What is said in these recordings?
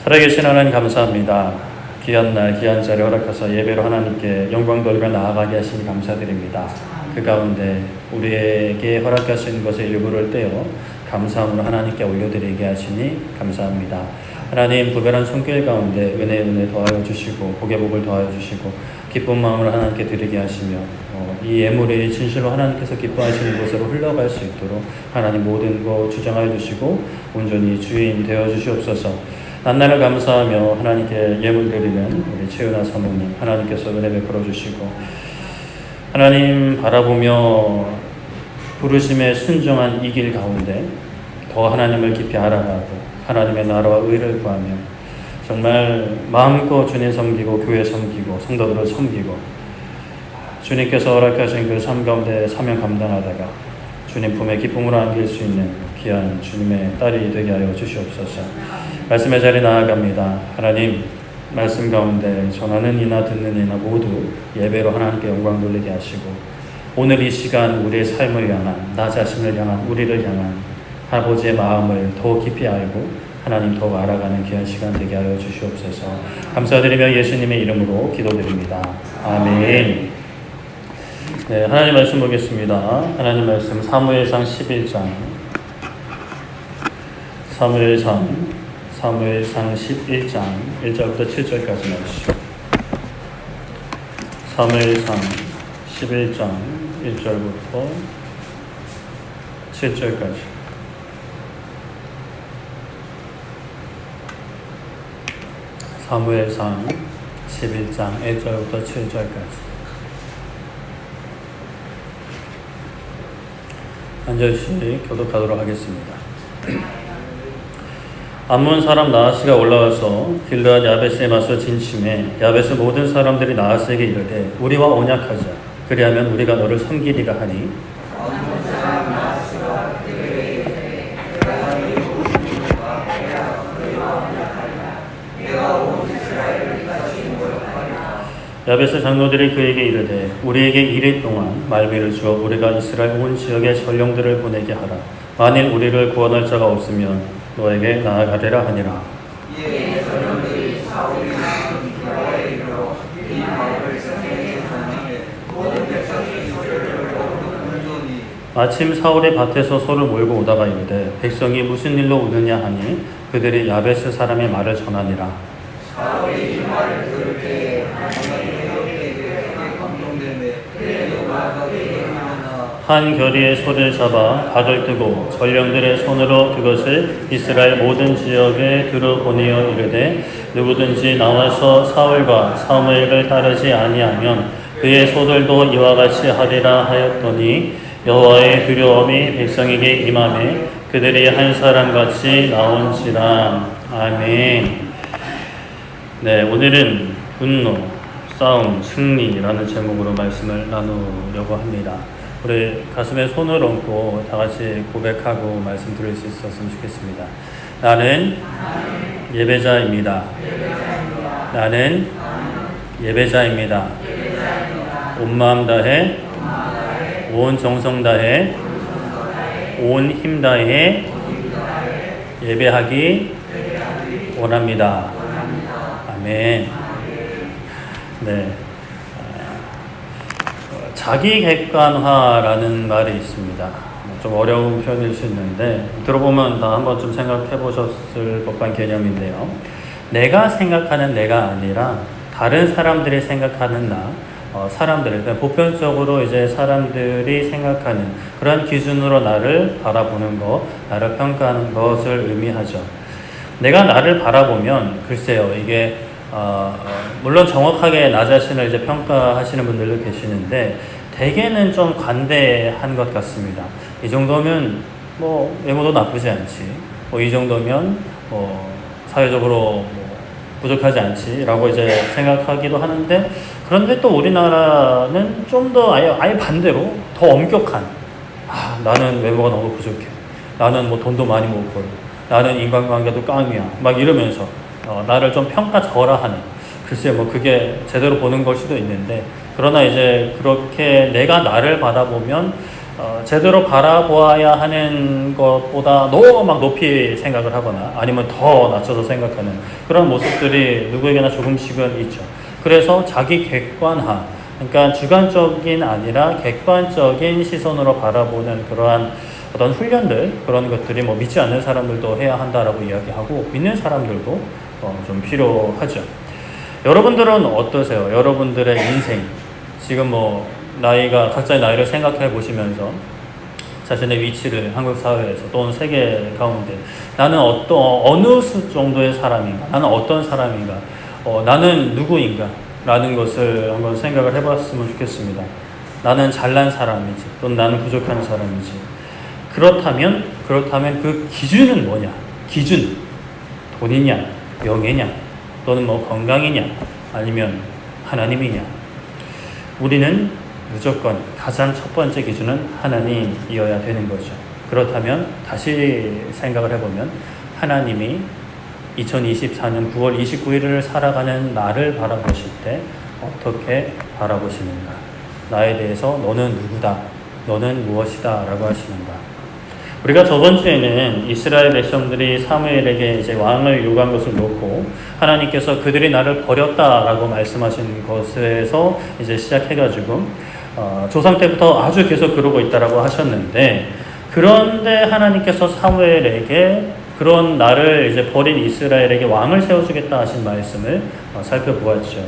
살아계신 하나님 감사합니다. 귀한 날 귀한 자리 허락하셔서 예배로 하나님께 영광 돌려 나아가게 하시니 감사드립니다. 그 가운데 우리에게 허락하신 것의 일부를 떼어 감사함으로 하나님께 올려드리게 하시니 감사합니다. 하나님 부별한 손길 가운데 은혜 더하여 주시고 복의 복을 더하여 주시고 기쁜 마음으로 하나님께 드리게 하시며 이 예물이 진실로 하나님께서 기뻐하시는 곳으로 흘러갈 수 있도록 하나님 모든 것 주장하여 주시고 온전히 주인 되어 주시옵소서. 난날을 감사하며 하나님께 예물 드리는 우리 최은아 사모님 하나님께서 은혜 베풀어 주시고 하나님 바라보며 부르심에 순종한 이 길 가운데 더 하나님을 깊이 알아가고 하나님의 나라와 의를 구하며 정말 마음껏 주님 섬기고 교회 섬기고 성도들을 섬기고 주님께서 허락하신 그 삶 가운데 사명 감당하다가 주님 품에 기쁨으로 안길 수 있는 귀한 주님의 딸이 되게 하여 주시옵소서. 말씀의 자리 나아갑니다. 하나님 말씀 가운데 전하는 이나 듣는 이나 모두 예배로 하나님께 영광 돌리게 하시고 오늘 이 시간 우리의 삶을 향한 나 자신을 향한 우리를 향한 아버지의 마음을 더 깊이 알고 하나님 더욱 알아가는 귀한 시간 되게 하여 주시옵소서. 감사드리며 예수님의 이름으로 기도드립니다. 아멘. 네, 하나님 말씀 보겠습니다. 하나님 말씀 사무엘상 11장 사무엘상 11장 1절부터 7절까지 말씀. 사무엘상 11장 1절부터 7절까지. 사무엘상 11장 1절부터 7절까지. 한 절씩 교독하도록 하겠습니다. 암몬 사람 나하스가 올라와서 길르앗 야베스에 맞서 진침해 야베스 모든 사람들이 나하스에게 이르되 우리와 언약하자. 그리하면 우리가 너를 섬기리가 하니 야베스 장로들이 그에게 이르되 우리에게 이일 동안 말미를 주어 우리가 이스라엘 온 지역에 전령들을 보내게 하라. 만일 우리를 구원할 자가 없으면 너에게 나아가리라 하니라. 이에 전령들이 사울이 여호와의 이름으로 이 말을 성경에 전하되 모든 백성이 소리를 듣노니 마침 사울이 밭에서 소를 몰고 오다가 이르되 백성이 무슨 일로 우느냐 하니 그들이 야베스 사람의 말을 전하니라. 사울이 이 말을 들을 때에 하나님의 여호와께 크게 감동되매 그의 여호와가 그에게 하나 한 결의의 소를 잡아 각을 뜨고 전령들의 손으로 그것을 이스라엘 모든 지역에 들어보내어 이르되 누구든지 나와서 사울과 사무엘을 따르지 아니하면 그의 소들도 이와 같이 하리라 하였더니 여호와의 두려움이 백성에게 임하매 그들이 한 사람같이 나온지라. 아멘. 네, 오늘은 분노, 싸움, 승리라는 제목으로 말씀을 나누려고 합니다. 우리 가슴에 손을 얹고 다 같이 고백하고 말씀 들을 수 있었으면 좋겠습니다. 나는 예배자입니다. 나는 예배자입니다. 온 마음 다해, 온 정성 다해, 온 힘 다해 예배하기 원합니다. 아멘. 네. 자기 객관화라는 말이 있습니다. 좀 어려운 표현일 수 있는데 들어보면 다 한번 좀 생각해 보셨을 법한 개념인데요. 내가 생각하는 내가 아니라 다른 사람들이 생각하는 나, 사람들, 그러니까 보편적으로 이제 사람들이 생각하는 그런 기준으로 나를 바라보는 것, 나를 평가하는 것을 의미하죠. 내가 나를 바라보면 글쎄요, 이게 물론 정확하게 나 자신을 이제 평가하시는 분들도 계시는데 대개는 좀 관대한 것 같습니다. 이 정도면 뭐 외모도 나쁘지 않지, 이 정도면 사회적으로 부족하지 않지라고 이제 생각하기도 하는데 그런데 또 우리나라는 좀 더 아예 반대로 더 엄격한 나는 외모가 너무 부족해, 나는 뭐 돈도 많이 못 벌고 나는 인간관계도 깡이야 막 이러면서 나를 좀 평가절하하는, 글쎄요 뭐 그게 제대로 보는 걸 수도 있는데 그러나 이제 그렇게 내가 나를 바라보면 제대로 바라보아야 하는 것보다 너무 막 높이 생각을 하거나 아니면 더 낮춰서 생각하는 그런 모습들이 누구에게나 조금씩은 있죠. 그래서 자기 객관화, 그러니까 주관적인 아니라 객관적인 시선으로 바라보는 그러한 어떤 훈련들, 그런 것들이 뭐 믿지 않는 사람들도 해야 한다라고 이야기하고 믿는 사람들도 좀 필요하죠. 여러분들은 어떠세요? 여러분들의 인생, 지금 뭐 각자의 나이를 생각해 보시면서 자신의 위치를 한국 사회에서 또는 세계 가운데 나는 어느 수 정도의 사람인가? 나는 어떤 사람인가? 나는 누구인가? 라는 것을 한번 생각을 해봤으면 좋겠습니다. 나는 잘난 사람이지, 또는 나는 부족한 사람이지. 그렇다면 그 기준은 뭐냐? 기준, 돈이냐, 명예냐, 또는 뭐 건강이냐, 아니면 하나님이냐. 우리는 무조건 가장 첫 번째 기준은 하나님이어야 되는 거죠. 그렇다면 다시 생각을 해보면 하나님이 2024년 9월 29일을 살아가는 나를 바라보실 때 어떻게 바라보시는가? 나에 대해서 너는 누구다? 너는 무엇이다? 라고 하시는가? 우리가 저번 주에는 이스라엘 백성들이 사무엘에게 이제 왕을 요구한 것을 놓고 하나님께서 그들이 나를 버렸다라고 말씀하신 것에서 이제 시작해가지고 조상 때부터 아주 계속 그러고 있다라고 하셨는데, 그런데 하나님께서 사무엘에게 그런 나를 이제 버린 이스라엘에게 왕을 세워주겠다 하신 말씀을 살펴보았죠.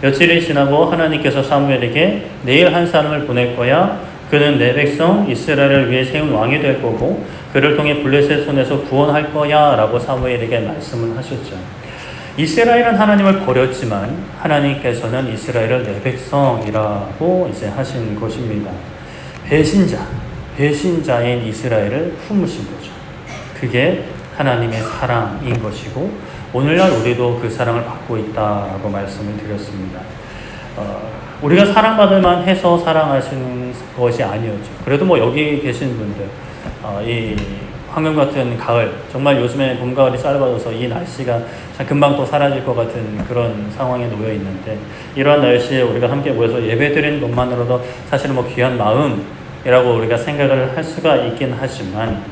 며칠이 지나고 하나님께서 사무엘에게 내일 한 사람을 보낼 거야. 그는 내 백성 이스라엘을 위해 세운 왕이 될 거고 그를 통해 블레셋 손에서 구원할 거야 라고 사무엘에게 말씀을 하셨죠. 이스라엘은 하나님을 버렸지만 하나님께서는 이스라엘을 내 백성이라고 이제 하신 것입니다. 배신자인 이스라엘을 품으신 거죠. 그게 하나님의 사랑인 것이고 오늘날 우리도 그 사랑을 받고 있다라고 말씀을 드렸습니다. 우리가 사랑받을 만해서 사랑하시는 것이 아니었죠. 그래도 뭐 여기 계신 분들, 이 황금 같은 가을, 정말 요즘에 봄, 가을이 짧아져서 이 날씨가 참 금방 또 사라질 것 같은 그런 상황에 놓여 있는데, 이러한 날씨에 우리가 함께 모여서 예배드리는 것만으로도 사실은 뭐 귀한 마음이라고 우리가 생각을 할 수가 있긴 하지만,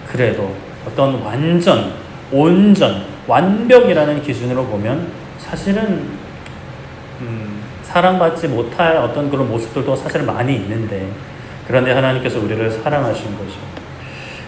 그래도 어떤 온전, 완벽이라는 기준으로 보면 사실은 사랑받지 못할 어떤 그런 모습들도 사실 많이 있는데, 그런데 하나님께서 우리를 사랑하신 거죠.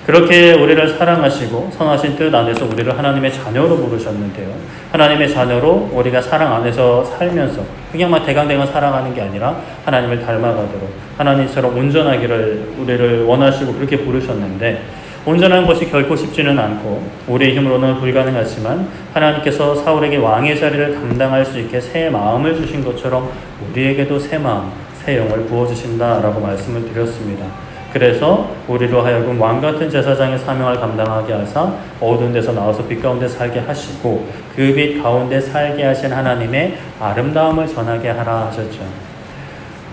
그렇게 우리를 사랑하시고 선하신 뜻 안에서 우리를 하나님의 자녀로 부르셨는데요. 하나님의 자녀로 우리가 사랑 안에서 살면서 그냥만 대강대강 사랑하는 게 아니라 하나님을 닮아가도록 하나님처럼 온전하기를 우리를 원하시고 그렇게 부르셨는데, 온전한 것이 결코 쉽지는 않고 우리의 힘으로는 불가능하지만 하나님께서 사울에게 왕의 자리를 감당할 수 있게 새 마음을 주신 것처럼 우리에게도 새 마음, 새 영을 부어주신다라고 말씀을 드렸습니다. 그래서 우리로 하여금 왕같은 제사장의 사명을 감당하게 하사 어두운 데서 나와서 빛 가운데 살게 하시고 그 빛 가운데 살게 하신 하나님의 아름다움을 전하게 하라 하셨죠.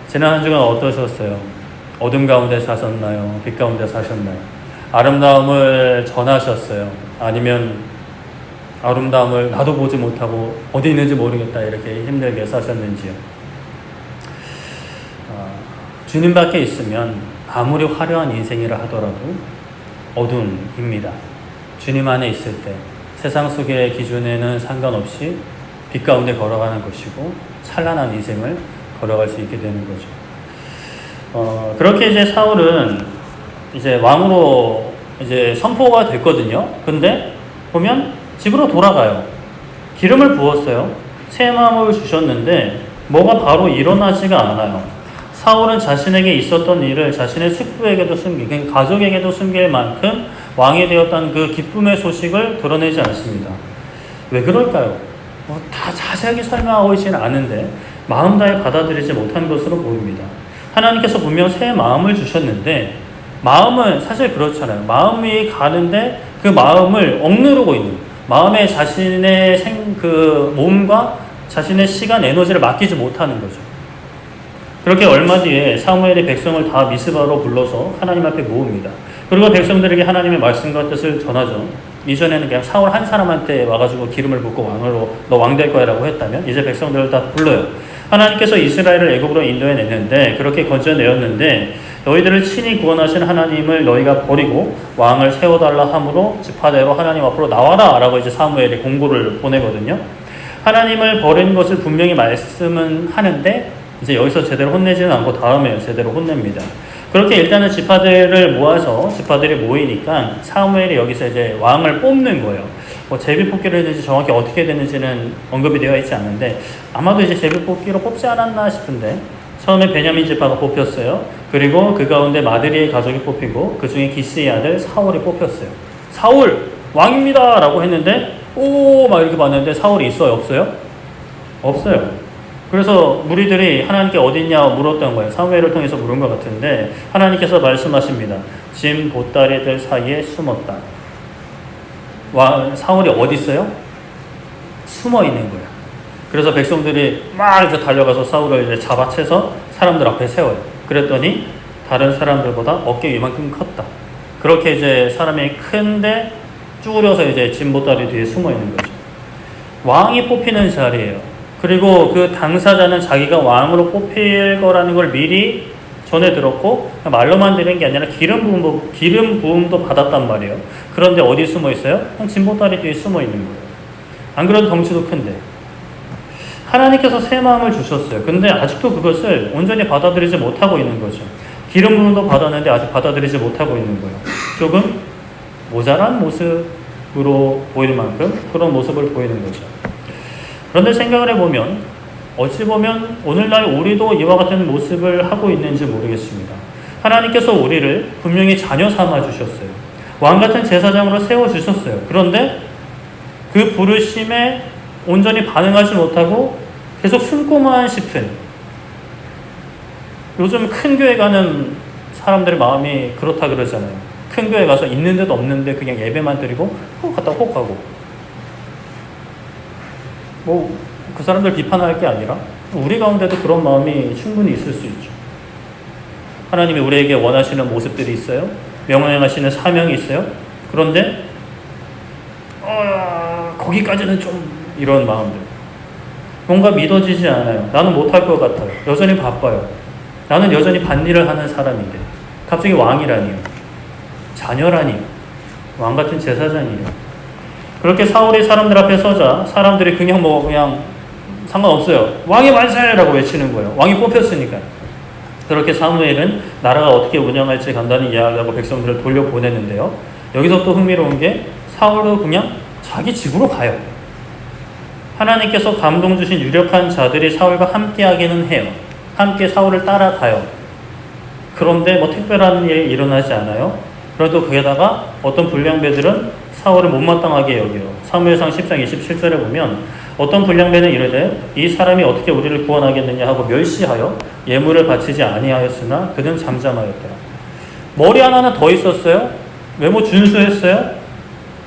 지난 한 주간 어떠셨어요? 어둠 가운데 사셨나요? 빛 가운데 사셨나요? 아름다움을 전하셨어요? 아니면 아름다움을 나도 보지 못하고 어디 있는지 모르겠다 이렇게 힘들게 사셨는지요? 주님 밖에 있으면 아무리 화려한 인생이라 하더라도 어둠입니다. 주님 안에 있을 때 세상 속의 기준에는 상관없이 빛 가운데 걸어가는 것이고 찬란한 인생을 걸어갈 수 있게 되는 거죠. 그렇게 이제 사울은 이제 왕으로 이제 선포가 됐거든요. 근데 보면 집으로 돌아가요. 기름을 부었어요. 새 마음을 주셨는데 뭐가 바로 일어나지가 않아요. 사울은 자신에게 있었던 일을 자신의 숙부에게도 숨기고 가족에게도 숨길 만큼 왕이 되었다는 그 기쁨의 소식을 드러내지 않습니다. 왜 그럴까요? 다 자세하게 설명하고 있지는 않은데 마음 다해 받아들이지 못한 것으로 보입니다. 하나님께서 분명 새 마음을 주셨는데 마음은 사실 그렇잖아요. 마음이 가는데 그 마음을 억누르고 있는, 마음에 자신의 몸과 자신의 시간, 에너지를 맡기지 못하는 거죠. 그렇게 얼마 뒤에 사무엘이 백성을 다 미스바로 불러서 하나님 앞에 모읍니다. 그리고 백성들에게 하나님의 말씀과 뜻을 전하죠. 이전에는 그냥 사울 한 사람한테 와가지고 기름을 붓고 왕으로 너 왕 될 거야 라고 했다면 이제 백성들을 다 불러요. 하나님께서 이스라엘을 애굽으로 인도해냈는데, 그렇게 건져내었는데 너희들을 친히 구원하신 하나님을 너희가 버리고 왕을 세워달라 함으로 지파대로 하나님 앞으로 나와라 라고 이제 사무엘이 공고를 보내거든요. 하나님을 버린 것을 분명히 말씀은 하는데 이제 여기서 제대로 혼내지는 않고 다음에 제대로 혼냅니다. 그렇게 일단은 지파들을 모아서 지파들이 모이니까 사무엘이 여기서 이제 왕을 뽑는 거예요. 뭐 제비 뽑기를 했는지 정확히 어떻게 됐는지는 언급이 되어 있지 않는데 아마도 이제 제비 뽑기로 뽑지 않았나 싶은데 처음에 베냐민 지파가 뽑혔어요. 그리고 그 가운데 마드리의 가족이 뽑히고 그 중에 기스의 아들 사울이 뽑혔어요. 사울 왕입니다 라고 했는데 오 막 이렇게 봤는데 사울이 있어요 없어요? 없어요. 그래서 무리들이 하나님께 어디 있냐 물었던 거예요. 사무엘을 통해서 물은 것 같은데 하나님께서 말씀하십니다. 짐 보따리들 사이에 숨었다. 사울이 어디 있어요? 숨어 있는 거예요. 그래서 백성들이 막 이제 달려가서 사울을 이제 잡아채서 사람들 앞에 세워요. 그랬더니 다른 사람들보다 어깨 이만큼 컸다. 그렇게 이제 사람이 큰데 쭈그려서 이제 짐 보따리 뒤에 숨어 있는 거죠. 왕이 뽑히는 자리예요. 그리고 그 당사자는 자기가 왕으로 뽑힐 거라는 걸 미리 전에 들었고 말로만 들은 게 아니라 기름 부음도 받았단 말이에요. 그런데 어디 숨어 있어요? 그냥 진보다리 뒤에 숨어 있는 거예요. 안 그래도 덩치도 큰데. 하나님께서 새 마음을 주셨어요. 근데 아직도 그것을 온전히 받아들이지 못하고 있는 거죠. 기름 부음도 받았는데 아직 받아들이지 못하고 있는 거예요. 조금 모자란 모습으로 보일 만큼 그런 모습을 보이는 거죠. 그런데 생각을 해보면 어찌 보면 오늘날 우리도 이와 같은 모습을 하고 있는지 모르겠습니다. 하나님께서 우리를 분명히 자녀 삼아 주셨어요. 왕 같은 제사장으로 세워주셨어요. 그런데 그 부르심에 온전히 반응하지 못하고 계속 숨고만 싶은, 요즘 큰 교회 가는 사람들의 마음이 그렇다 그러잖아요. 큰 교회 가서 있는 데도 없는데 그냥 예배만 드리고 혹 갔다 혹 가고, 뭐 그 사람들 비판할 게 아니라 우리 가운데도 그런 마음이 충분히 있을 수 있죠. 하나님이 우리에게 원하시는 모습들이 있어요. 명령하시는 사명이 있어요. 그런데 거기까지는 좀 이런 마음들, 뭔가 믿어지지 않아요. 나는 못할 것 같아요. 여전히 바빠요. 나는 여전히 밭일을 하는 사람인데 갑자기 왕이라니요, 자녀라니요, 왕 같은 제사장이요. 그렇게 사울이 사람들 앞에 서자 사람들이 그냥 상관없어요. 왕이 만세라고 외치는 거예요. 왕이 뽑혔으니까. 그렇게 사무엘은 나라가 어떻게 운영할지 간단히 이야기하고 백성들을 돌려보내는데요. 여기서 또 흥미로운 게 사울도 그냥 자기 집으로 가요. 하나님께서 감동 주신 유력한 자들이 사울과 함께 하기는 해요. 함께 사울을 따라가요. 그런데 뭐 특별한 일이 일어나지 않아요. 그래도 거기에다가 어떤 불량배들은 사울을 못마땅하게 여겨요. 사무엘상 10장 27절에 보면 어떤 불량배는 이르되 이 사람이 어떻게 우리를 구원하겠느냐 하고 멸시하여 예물을 바치지 아니하였으나 그는 잠잠하였더라. 머리 하나는 더 있었어요. 외모 준수했어요.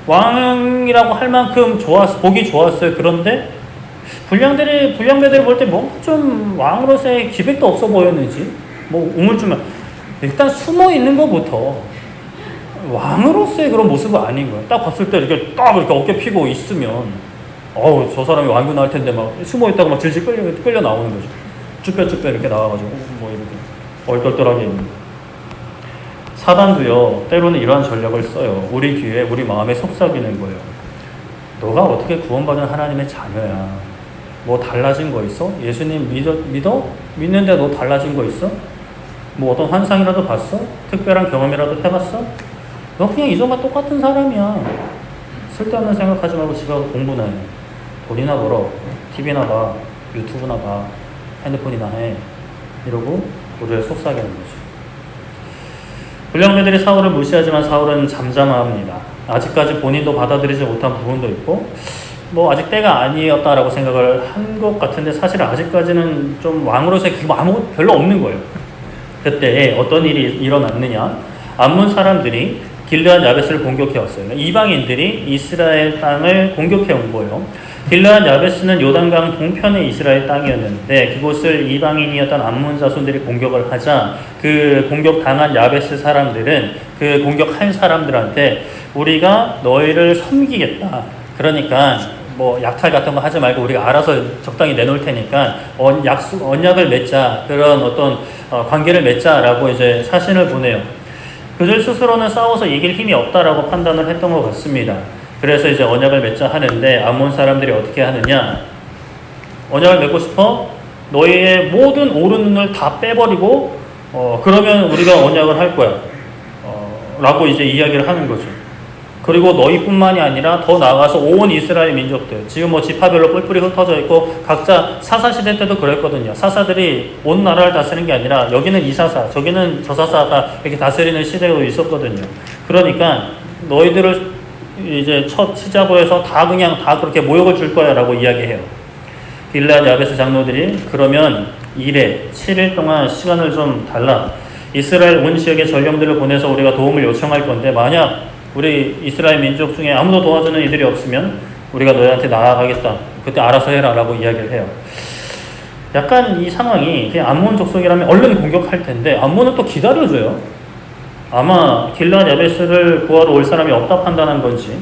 왕이라고 할 만큼 보기 좋았어요. 그런데 불량배들이 볼 때 뭔가 좀 왕으로서의 기백도 없어 보였는지 뭐 우물쭈물, 일단 숨어 있는 것부터 왕으로서의 그런 모습은 아닌 거예요. 딱 봤을 때 이렇게 어깨 피고 있으면 저 사람이 왕이구나 할 텐데 막 숨어 있다가 막 질질 끌려 나오는 거죠. 쭈뼛쭈뼛 이렇게 나와가지고 뭐 이렇게 얼떨떨하게 있는 거예요. 사단도요, 때로는 이러한 전략을 써요. 우리 귀에, 우리 마음에 속삭이는 거예요. 너가 어떻게 구원받은 하나님의 자녀야. 뭐 달라진 거 있어? 예수님 믿어? 믿는데 너 달라진 거 있어? 뭐 어떤 환상이라도 봤어? 특별한 경험이라도 해봤어? 너 그냥 이전과 똑같은 사람이야. 쓸데없는 생각하지 말고 집에 가서 공부나 해. 돈이나 벌어. TV나 봐. 유튜브나 봐. 핸드폰이나 해. 이러고 우리를 속삭이는 거죠. 불량배들이 사울을 무시하지만 사울은 잠잠합니다. 아직까지 본인도 받아들이지 못한 부분도 있고 뭐 아직 때가 아니었다라고 생각을 한 것 같은데 사실 아직까지는 좀 왕으로서의 그게 아무것도 별로 없는 거예요. 그때 어떤 일이 일어났느냐, 암몬 사람들이 길르앗 야베스를 공격해 왔어요. 이방인들이 이스라엘 땅을 공격해 온 거예요. 길르앗 야베스는 요단강 동편의 이스라엘 땅이었는데 그곳을 이방인이었던 암몬 자손들이 공격을 하자 그 공격당한 야베스 사람들은 그 공격한 사람들한테 우리가 너희를 섬기겠다. 그러니까 뭐 약탈 같은 거 하지 말고 우리가 알아서 적당히 내놓을 테니까 언약을 맺자, 그런 어떤 관계를 맺자라고 이제 사신을 보내요. 그들 스스로는 싸워서 이길 힘이 없다라고 판단을 했던 것 같습니다. 그래서 이제 언약을 맺자 하는데 암몬 사람들이 어떻게 하느냐? 언약을 맺고 싶어? 너희의 모든 오른 눈을 다 빼버리고 그러면 우리가 언약을 할 거야 라고 이제 이야기를 하는 거죠. 그리고 너희뿐만이 아니라 더 나아가서 온 이스라엘 민족들, 지금 뭐 지파별로 뿔뿔이 흩어져 있고 각자 사사 시대 때도 그랬거든요. 사사들이 온 나라를 다스리는 게 아니라 여기는 이 사사, 저기는 저 사사가 이렇게 다스리는 시대도 있었거든요. 그러니까 너희들을 이제 첫 시작으로 해서 다 그렇게 모욕을 줄 거야 라고 이야기해요. 길앗 야베스 장로들이 그러면 7일 동안 시간을 좀 달라. 이스라엘 온 지역에 전령들을 보내서 우리가 도움을 요청할 건데 만약 우리 이스라엘 민족 중에 아무도 도와주는 이들이 없으면 우리가 너희한테 나아가겠다. 그때 알아서 해라 라고 이야기를 해요. 약간 이 상황이 그냥 암몬 족속이라면 얼른 공격할 텐데 암몬은 또 기다려줘요. 아마 길앗 야베스를 구하러 올 사람이 없다 판단한 건지,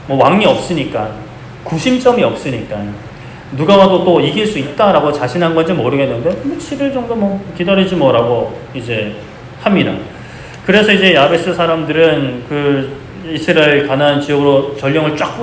뭐 왕이 없으니까, 구심점이 없으니까 누가 와도 또 이길 수 있다라고 자신한 건지 모르겠는데 7일 정도 뭐 기다리지 뭐라고 이제 합니다. 그래서 이제 야베스 사람들은 그 이스라엘 가나안 지역으로 전령을 쫙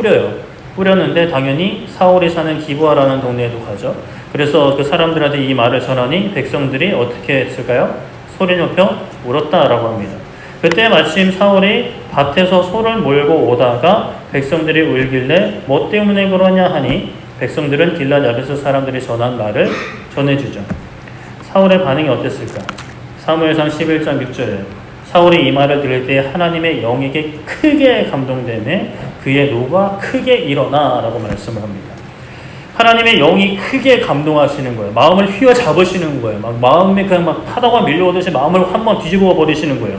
뿌렸는데 당연히 사울이 사는 기브아라는 동네에도 가죠. 그래서 그 사람들한테 이 말을 전하니 백성들이 어떻게 했을까요? 소리 높여 울었다라고 합니다. 그때 마침 사울이 밭에서 소를 몰고 오다가 백성들이 울길래 뭐 때문에 그러냐 하니 백성들은 길앗 야베스 사람들이 전한 말을 전해주죠. 사울의 반응이 어땠을까? 사무엘상 11장 6절에 사울이 이 말을 들을 때 하나님의 영에게 크게 감동되매 그의 노가 크게 일어나 라고 말씀을 합니다. 하나님의 영이 크게 감동하시는 거예요. 마음을 휘어잡으시는 거예요. 마음에 그냥 막 파도가 밀려오듯이 마음을 한번 뒤집어 버리시는 거예요.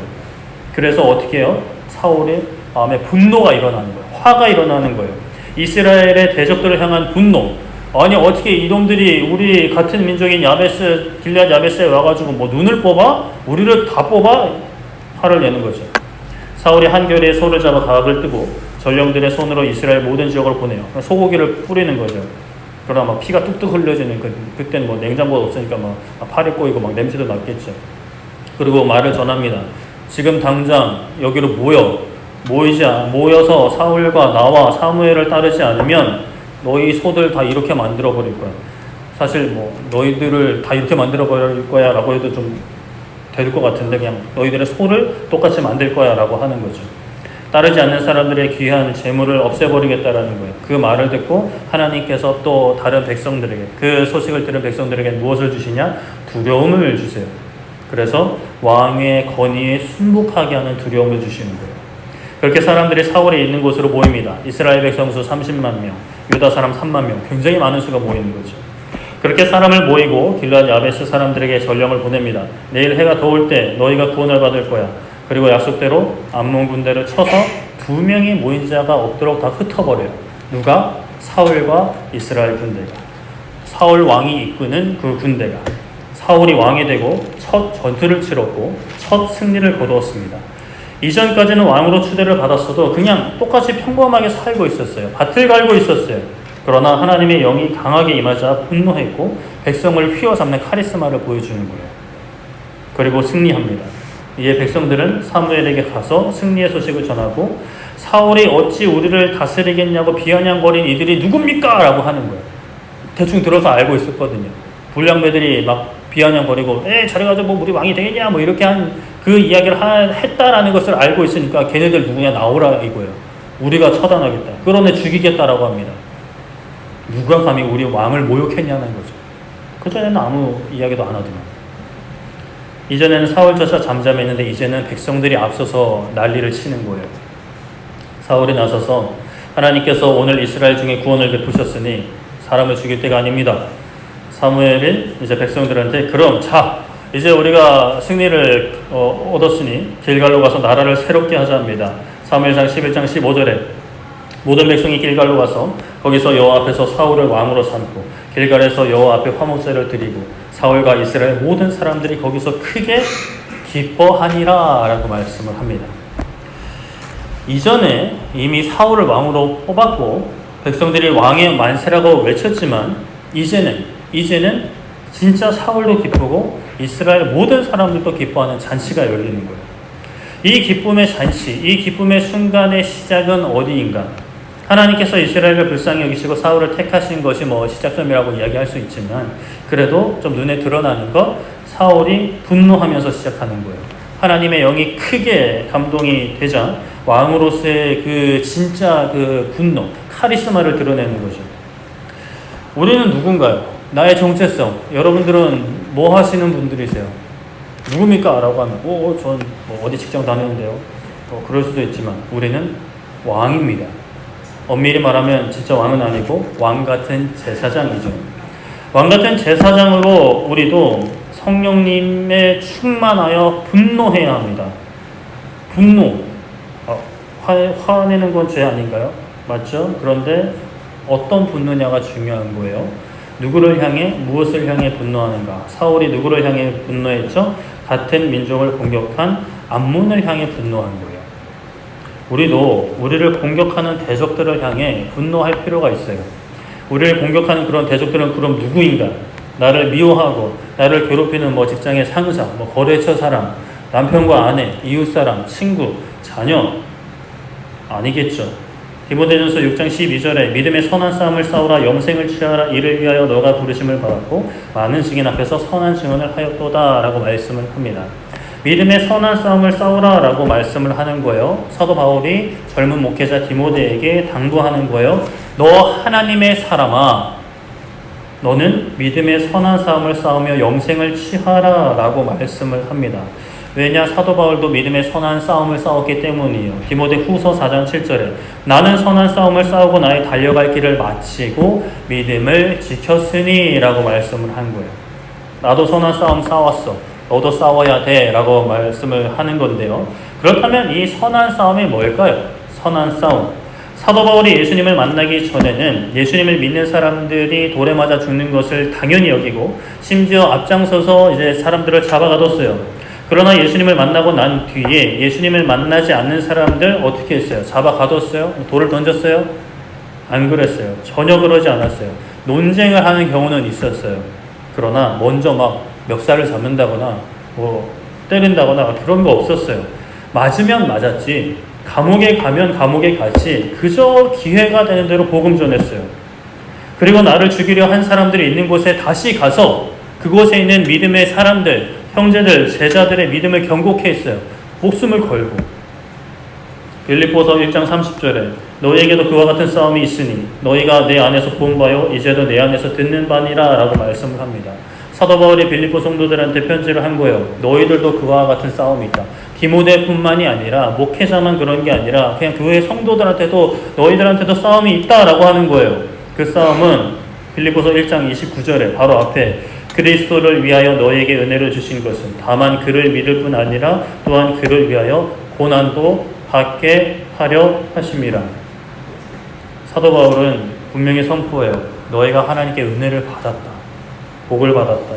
그래서 어떻게 해요? 사울의 마음에 분노가 일어나는 거예요. 화가 일어나는 거예요. 이스라엘의 대적들을 향한 분노. 아니 어떻게 이놈들이 우리 같은 민족인 야베스, 길앗 야베스에 와가지고 뭐 눈을 뽑아? 우리를 다 뽑아? 화를 내는 거죠. 사울이 한겨레에 소를 잡아 가각을 뜨고 전령들의 손으로 이스라엘 모든 지역을 보내요. 소고기를 뿌리는 거죠. 그러다 막 피가 뚝뚝 흘려지는 그때는 뭐 냉장고가 없으니까 막 팔이 꼬이고 막 냄새도 났겠죠. 그리고 말을 전합니다. 지금 당장 여기로 모여서 사울과 나와 사무엘을 따르지 않으면 너희 소들 다 이렇게 만들어 버릴 거야. 사실 뭐 너희들을 다 이렇게 만들어 버릴 거야 라고 해도 좀 될 것 같은데 그냥 너희들의 소를 똑같이 만들 거야 라고 하는 거죠. 따르지 않는 사람들의 귀한 재물을 없애버리겠다라는 거예요. 그 말을 듣고 하나님께서 또 다른 백성들에게, 그 소식을 들은 백성들에게 무엇을 주시냐? 두려움을 주세요. 그래서 왕의 권위에 순복하게 하는 두려움을 주시는 거예요. 그렇게 사람들이 사울에 있는 곳으로 모입니다. 이스라엘 백성 수 30만 명, 유다 사람 3만 명, 굉장히 많은 수가 모이는 거죠. 그렇게 사람을 모이고 길앗 야베스 사람들에게 전령을 보냅니다. 내일 해가 더울 때 너희가 구원을 받을 거야. 그리고 약속대로 암몬 군대를 쳐서 2명이 모인 자가 없도록 다 흩어버려요. 누가? 사울과 이스라엘 군대가. 사울 왕이 이끄는 그 군대가. 사울이 왕이 되고 첫 전투를 치렀고 첫 승리를 거두었습니다. 이전까지는 왕으로 추대를 받았어도 그냥 똑같이 평범하게 살고 있었어요. 밭을 갈고 있었어요. 그러나 하나님의 영이 강하게 임하자 분노했고 백성을 휘어잡는 카리스마를 보여주는 거예요. 그리고 승리합니다. 이에 백성들은 사무엘에게 가서 승리의 소식을 전하고 사울이 어찌 우리를 다스리겠냐고 비아냥거린 이들이 누굽니까? 라고 하는 거예요. 대충 들어서 알고 있었거든요. 불량배들이 막 비아냥거리고 저리 가서 뭐 우리 왕이 되겠냐 뭐 이렇게 한 그 이야기를 했다라는 것을 알고 있으니까 걔네들 누구냐 나오라 이거예요. 우리가 처단하겠다. 끌어내 죽이겠다라고 합니다. 누가 감히 우리 왕을 모욕했냐는 거죠. 그전에는 아무 이야기도 안 하더만. 이전에는 사울조차 잠잠했는데 이제는 백성들이 앞서서 난리를 치는 거예요. 사울이 나서서 하나님께서 오늘 이스라엘 중에 구원을 베푸셨으니 사람을 죽일 때가 아닙니다. 사무엘이 이제 백성들한테 그럼 자 이제 우리가 승리를 얻었으니 길갈로 가서 나라를 새롭게 하자 합니다. 사무엘상 11장 15절에 모든 백성이 길갈로 가서 거기서 여호와 앞에서 사울을 왕으로 삼고 길갈에서 여호와 앞에 화목제를 드리고 사울과 이스라엘 모든 사람들이 거기서 크게 기뻐하니라 라고 말씀을 합니다. 이전에 이미 사울을 왕으로 뽑았고 백성들이 왕의 만세라고 외쳤지만 이제는 진짜 사울도 기쁘고 이스라엘 모든 사람들도 기뻐하는 잔치가 열리는 거예요. 이 기쁨의 잔치, 이 기쁨의 순간의 시작은 어디인가? 하나님께서 이스라엘을 불쌍히 여기시고 사울을 택하신 것이 시작점이라고 이야기할 수 있지만 그래도 좀 눈에 드러나는 것, 사울이 분노하면서 시작하는 거예요. 하나님의 영이 크게 감동이 되자 왕으로서의 그 진짜 그 분노, 카리스마를 드러내는 거죠. 우리는 누군가요? 나의 정체성. 여러분들은 뭐 하시는 분들이세요? 누굽니까? 라고 하면 전 어디 직장 다니는데요. 그럴 수도 있지만 우리는 왕입니다. 엄밀히 말하면 진짜 왕은 아니고 왕 같은 제사장이죠. 왕 같은 제사장으로 우리도 성령님에 충만하여 분노해야 합니다. 분노. 화내는 건 죄 아닌가요? 맞죠? 그런데 어떤 분노냐가 중요한 거예요. 누구를 향해 무엇을 향해 분노하는가? 사울이 누구를 향해 분노했죠? 같은 민족을 공격한 암몬을 향해 분노한 거예요. 우리도 우리를 공격하는 대적들을 향해 분노할 필요가 있어요. 우리를 공격하는 그런 대적들은 그럼 누구인가? 나를 미워하고 나를 괴롭히는 직장의 상사, 거래처 사람, 남편과 아내, 이웃사람, 친구, 자녀 아니겠죠. 디모데전서 6장 12절에 믿음의 선한 싸움을 싸우라 영생을 취하라 이를 위하여 너가 부르심을 받았고 많은 증인 앞에서 선한 증언을 하였도다 라고 말씀을 합니다. 믿음의 선한 싸움을 싸우라 라고 말씀을 하는 거예요. 사도 바울이 젊은 목회자 디모데에게 당부하는 거예요. 너 하나님의 사람아, 너는 믿음의 선한 싸움을 싸우며 영생을 취하라 라고 말씀을 합니다. 왜냐? 사도 바울도 믿음의 선한 싸움을 싸웠기 때문이에요. 디모데 후서 4장 7절에 나는 선한 싸움을 싸우고 나의 달려갈 길을 마치고 믿음을 지켰으니 라고 말씀을 한 거예요. 나도 선한 싸움 싸웠어. 너도 싸워야 돼 라고 말씀을 하는 건데요. 그렇다면 이 선한 싸움이 뭘까요? 선한 싸움. 사도 바울이 예수님을 만나기 전에는 예수님을 믿는 사람들이 돌에 맞아 죽는 것을 당연히 여기고 심지어 앞장서서 이제 사람들을 잡아가뒀어요. 그러나 예수님을 만나고 난 뒤에 예수님을 만나지 않는 사람들 어떻게 했어요? 잡아가뒀어요? 돌을 던졌어요? 안 그랬어요. 전혀 그러지 않았어요. 논쟁을 하는 경우는 있었어요. 그러나 먼저 멱살을 잡는다거나 때린다거나 그런 거 없었어요. 맞으면 맞았지, 감옥에 가면 감옥에 갔지, 그저 기회가 되는 대로 복음 전했어요. 그리고 나를 죽이려 한 사람들이 있는 곳에 다시 가서 그곳에 있는 믿음의 사람들, 형제들, 제자들의 믿음을 경고케 했어요. 목숨을 걸고. 빌립보서 1장 30절에 너희에게도 그와 같은 싸움이 있으니 너희가 내 안에서 본 바요 이제도 내 안에서 듣는 바니라 라고 말씀을 합니다. 사도 바울이 빌립보 성도들한테 편지를 한 거예요. 너희들도 그와 같은 싸움이 있다. 디모데뿐만이 아니라 목회자만 그런 게 아니라 그냥 교회 성도들한테도 너희들한테도 싸움이 있다라고 하는 거예요. 그 싸움은 빌립보서 1장 29절에 바로 앞에 그리스도를 위하여 너희에게 은혜를 주신 것은 다만 그를 믿을 뿐 아니라 또한 그를 위하여 고난도 받게 하려 하심이라. 사도 바울은 분명히 선포해요. 너희가 하나님께 은혜를 받았다. 복을 받았다.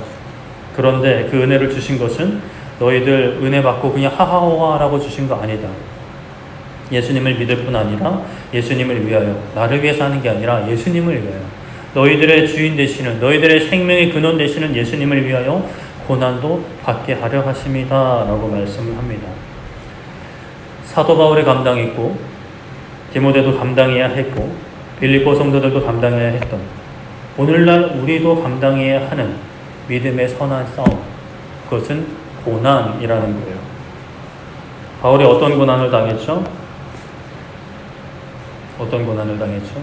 그런데 그 은혜를 주신 것은 너희들 은혜 받고 그냥 하하호하라고 주신 거 아니다. 예수님을 믿을 뿐 아니라 예수님을 위하여, 나를 위해서 하는 게 아니라 예수님을 위하여, 너희들의 주인 되시는, 너희들의 생명의 근원 되시는 예수님을 위하여 고난도 받게 하려 하심이다 라고 말씀을 합니다. 사도 바울이 감당했고 디모데도 감당해야 했고 빌립보 성도들도 감당해야 했던, 오늘날 우리도 감당해야 하는 믿음의 선한 싸움, 그것은 고난이라는 거예요. 바울이 어떤 고난을 당했죠? 어떤 고난을 당했죠?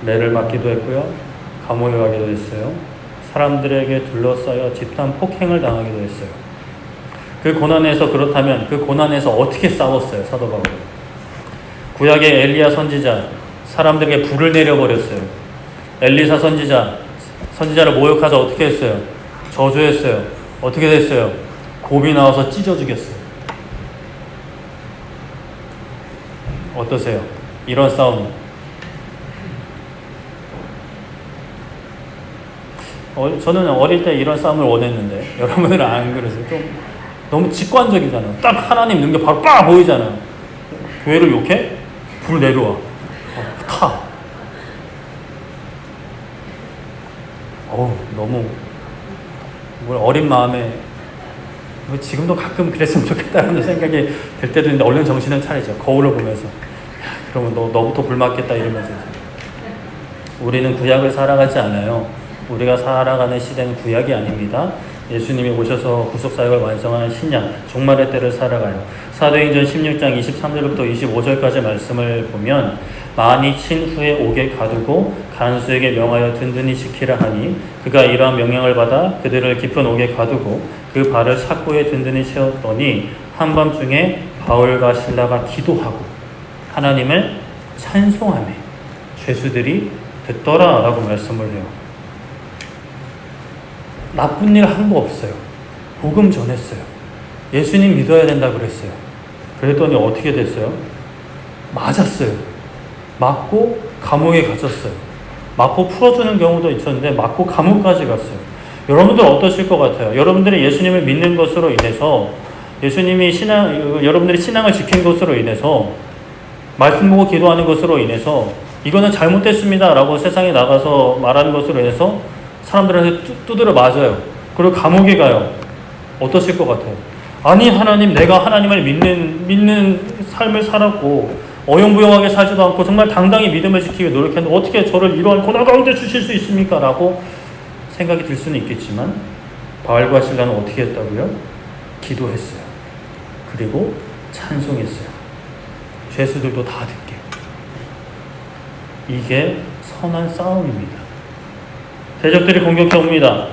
매를 맞기도 했고요. 감옥에 가기도 했어요. 사람들에게 둘러싸여 집단 폭행을 당하기도 했어요. 그 고난에서, 그렇다면 그 고난에서 어떻게 싸웠어요? 사도 바울은 구약의 엘리야 선지자, 사람들에게 불을 내려버렸어요. 엘리사 선지자를 모욕하자 어떻게 했어요? 저주했어요. 어떻게 됐어요? 곰이 나와서 찢어 죽였어요. 어떠세요? 이런 싸움. 저는 어릴 때 이런 싸움을 원했는데 여러분들은 안 그러세요? 좀 너무 직관적이잖아요. 딱 하나님 능력 바로 빡 보이잖아요. 교회를 욕해? 불 내려와. 타. 너무 어린 마음에 지금도 가끔 그랬으면 좋겠다는 생각이 들 때도 있는데 얼른 정신은 차리죠. 거울을 보면서 그러면 너부터 불 맞겠다 이러면서. 우리는 구약을 살아가지 않아요. 우리가 살아가는 시대는 구약이 아닙니다. 예수님이 오셔서 구속사역을 완성하는 신약 종말의 때를 살아가요. 사도행전 16장 23절부터 25절까지 말씀을 보면 많이 친 후에 옥에 가두고 간수에게 명하여 든든히 지키라 하니 그가 이러한 명령을 받아 그들을 깊은 옥에 가두고 그 발을 착고에 든든히 채웠더니 한밤중에 바울과 실라가 기도하고 하나님을 찬송하며 죄수들이 듣더라 라고 말씀을 해요. 나쁜 일 한 거 없어요. 복음 전했어요. 예수님 믿어야 된다 그랬어요. 그랬더니 어떻게 됐어요? 맞았어요. 맞고 감옥에 갇혔어요. 맞고 풀어주는 경우도 있었는데 맞고 감옥까지 갔어요. 여러분들 어떠실 것 같아요? 여러분들이 예수님을 믿는 것으로 인해서 여러분들이 신앙을 지킨 것으로 인해서 말씀 보고 기도하는 것으로 인해서 이거는 잘못됐습니다 라고 세상에 나가서 말하는 것으로 인해서 사람들한테 두드려 맞아요. 그리고 감옥에 가요. 어떠실 것 같아요? 아니 하나님, 내가 하나님을 믿는 삶을 살았고 어영부영하게 살지도 않고 정말 당당히 믿음을 지키기 노력했는데 어떻게 저를 이러한 고난 가운데 주실 수 있습니까? 라고 생각이 들 수는 있겠지만 바울과 실라는 어떻게 했다고요? 기도했어요. 그리고 찬송했어요. 죄수들도 다 듣게. 이게 선한 싸움입니다. 대적들이 공격해 옵니다.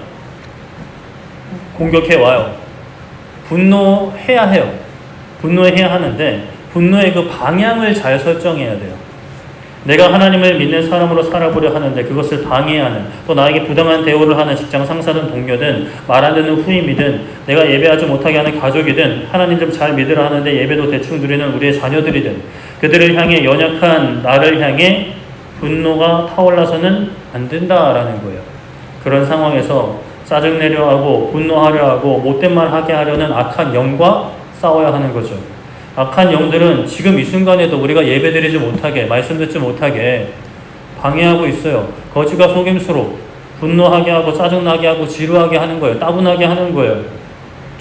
공격해 와요. 분노해야 해요. 분노해야 하는데 분노의 그 방향을 잘 설정해야 돼요. 내가 하나님을 믿는 사람으로 살아보려 하는데 그것을 방해하는, 또 나에게 부당한 대우를 하는 직장 상사든 동료든 말 안 듣는 후임이든 내가 예배하지 못하게 하는 가족이든 하나님 좀 잘 믿으라 하는데 예배도 대충 드리는 우리의 자녀들이든 그들을 향해 연약한 나를 향해 분노가 타올라서는 안 된다라는 거예요. 그런 상황에서 짜증내려 하고 분노하려 하고 못된 말 하게 하려는 악한 영과 싸워야 하는 거죠. 악한 영들은 지금 이 순간에도 우리가 예배드리지 못하게, 말씀 듣지 못하게 방해하고 있어요. 거짓과 속임수로 분노하게 하고 짜증나게 하고 지루하게 하는 거예요. 따분하게 하는 거예요.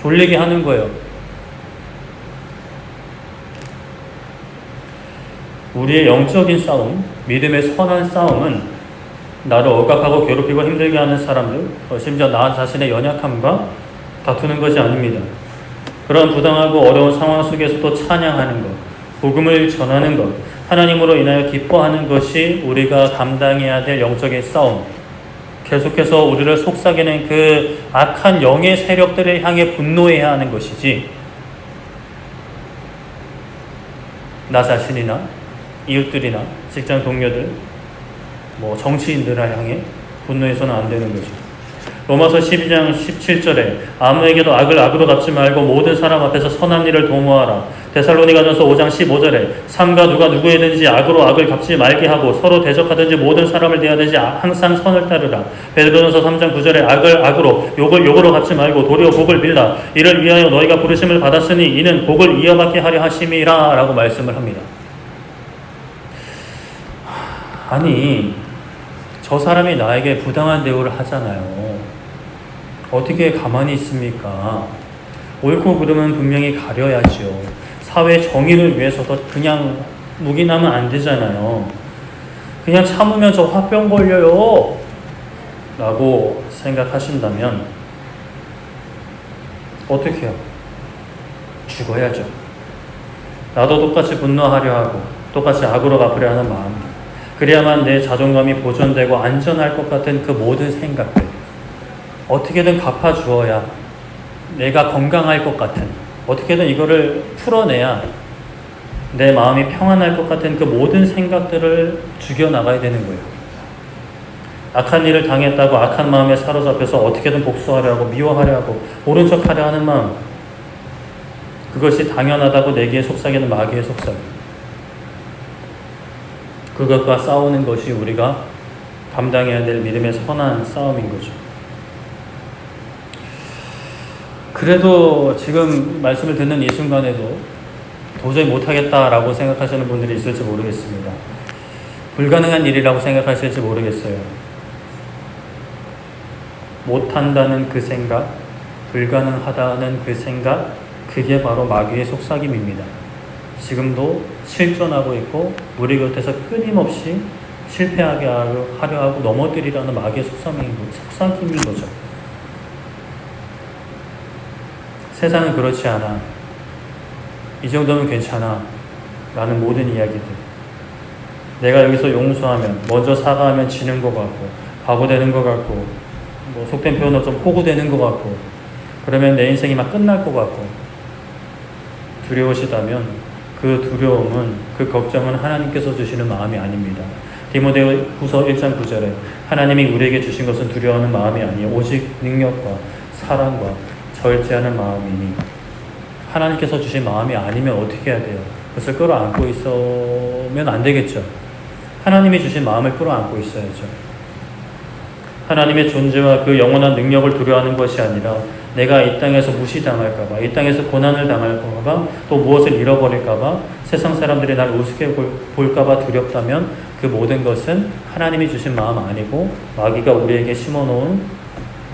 졸리게 하는 거예요. 우리의 영적인 싸움, 믿음의 선한 싸움은 나를 억압하고 괴롭히고 힘들게 하는 사람들, 심지어 나 자신의 연약함과 다투는 것이 아닙니다. 그런 부당하고 어려운 상황 속에서도 찬양하는 것, 복음을 전하는 것, 하나님으로 인하여 기뻐하는 것이 우리가 감당해야 될 영적인 싸움. 계속해서 우리를 속삭이는 그 악한 영의 세력들을 향해 분노해야 하는 것이지, 나 자신이나 이웃들이나 직장 동료들, 정치인들을 향해 분노해서는 안 되는 거죠. 로마서 12장 17절에 아무에게도 악을 악으로 갚지 말고 모든 사람 앞에서 선한 일을 도모하라. 데살로니가전서 5장 15절에 삼가 누가 누구에든지 악으로 악을 갚지 말게 하고 서로 대적하든지 모든 사람을 대하든지 항상 선을 따르라. 베드로전서 3장 9절에 악을 악으로 욕을 욕으로 갚지 말고 도리어 복을 빌라. 이를 위하여 너희가 부르심을 받았으니 이는 복을 이어받게 하려 하심이라 라고 말씀을 합니다. 아니, 저 사람이 나에게 부당한 대우를 하잖아요. 어떻게 가만히 있습니까? 옳고 그름은 분명히 가려야죠. 사회 정의를 위해서도 그냥 묵인하면 안 되잖아요. 그냥 참으면 저 화병 걸려요 라고 생각하신다면 어떻게 해요? 죽어야죠. 나도 똑같이 분노하려 하고 똑같이 악으로 갚으려 하는 마음, 그래야만 내 자존감이 보존되고 안전할 것 같은 그 모든 생각들, 어떻게든 갚아주어야 내가 건강할 것 같은, 어떻게든 이거를 풀어내야 내 마음이 평안할 것 같은 그 모든 생각들을 죽여나가야 되는 거예요. 악한 일을 당했다고 악한 마음에 사로잡혀서 어떻게든 복수하려 하고 미워하려 하고 모른 척하려 하는 마음, 그것이 당연하다고 내기에 속삭이는 마귀의 속삭임, 그것과 싸우는 것이 우리가 감당해야 될 믿음의 선한 싸움인 거죠. 그래도 지금 말씀을 듣는 이 순간에도 도저히 못하겠다라고 생각하시는 분들이 있을지 모르겠습니다. 불가능한 일이라고 생각하실지 모르겠어요. 못한다는 그 생각, 불가능하다는 그 생각, 그게 바로 마귀의 속삭임입니다. 지금도 실존하고 있고 우리 곁에서 끊임없이 실패하게 하려 하고 넘어뜨리라는 마귀의 속삭임인 거죠. 세상은 그렇지 않아. 이 정도면 괜찮아. 라는 모든 이야기들. 내가 여기서 용서하면, 먼저 사과하면 지는 것 같고, 바보되는 것 같고, 뭐 속된 표현으로 좀 호구되는 것 같고, 그러면 내 인생이 막 끝날 것 같고, 두려우시다면 그 두려움은, 그 걱정은 하나님께서 주시는 마음이 아닙니다. 디모데후서 1장 9절에 하나님이 우리에게 주신 것은 두려워하는 마음이 아니요 오직 능력과 사랑과 절제하는 마음이니. 하나님께서 주신 마음이 아니면 어떻게 해야 돼요? 그것을 끌어안고 있으면 안 되겠죠. 하나님이 주신 마음을 끌어안고 있어야죠. 하나님의 존재와 그 영원한 능력을 두려워하는 것이 아니라 내가 이 땅에서 무시당할까봐, 이 땅에서 고난을 당할까봐, 또 무엇을 잃어버릴까봐, 세상 사람들이 날 우습게 볼까봐 두렵다면 그 모든 것은 하나님이 주신 마음 아니고 마귀가 우리에게 심어놓은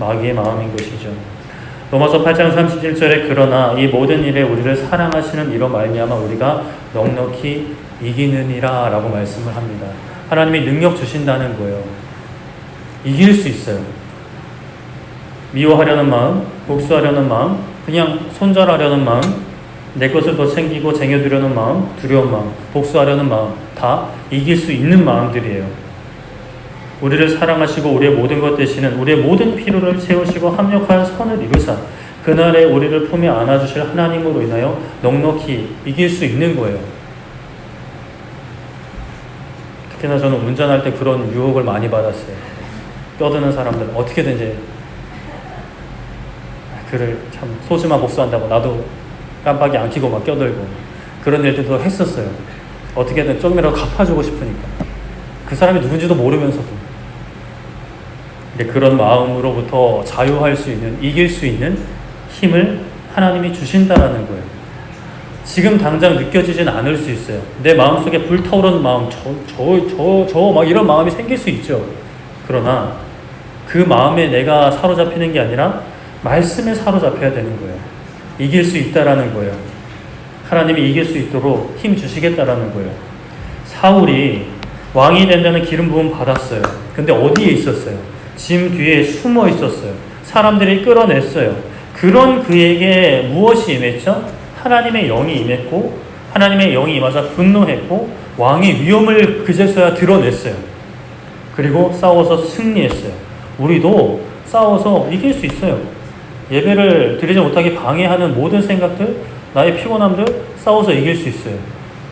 마귀의 마음인 것이죠. 로마서 8장 37절에 그러나 이 모든 일에 우리를 사랑하시는 이로 말미암아 우리가 넉넉히 이기느니라 라고 말씀을 합니다. 하나님이 능력 주신다는 거예요. 이길 수 있어요. 미워하려는 마음, 복수하려는 마음, 그냥 손절하려는 마음, 내 것을 더 챙기고 쟁여두려는 마음, 두려운 마음, 복수하려는 마음, 다 이길 수 있는 마음들이에요. 우리를 사랑하시고 우리의 모든 것 되시는, 우리의 모든 필요를 채우시고 합력할 선을 이루사 그날에 우리를 품에 안아주실 하나님으로 인하여 넉넉히 이길 수 있는 거예요. 특히나 저는 운전할 때 그런 유혹을 많이 받았어요. 껴드는 사람들 어떻게든지 그를 참 소심한 복수한다고 나도 깜빡이 안 켜고 막 껴들고 그런 일들도 했었어요. 어떻게든 조금이라도 갚아주고 싶으니까. 그 사람이 누군지도 모르면서도. 그런 마음으로부터 자유할 수 있는, 이길 수 있는 힘을 하나님이 주신다라는 거예요. 지금 당장 느껴지진 않을 수 있어요. 내 마음속에 불타오르는 마음, 막 이런 마음이 생길 수 있죠. 그러나 그 마음에 내가 사로잡히는 게 아니라 말씀에 사로잡혀야 되는 거예요. 이길 수 있다라는 거예요. 하나님이 이길 수 있도록 힘 주시겠다라는 거예요. 사울이 왕이 된다는 기름 부음 받았어요. 근데 어디에 있었어요? 짐 뒤에 숨어 있었어요. 사람들이 끌어냈어요. 그런 그에게 무엇이 임했죠? 하나님의 영이 임했고, 하나님의 영이 임하자 분노했고, 왕의 위엄을 그제서야 드러냈어요. 그리고 싸워서 승리했어요. 우리도 싸워서 이길 수 있어요. 예배를 드리지 못하게 방해하는 모든 생각들, 나의 피곤함들 싸워서 이길 수 있어요.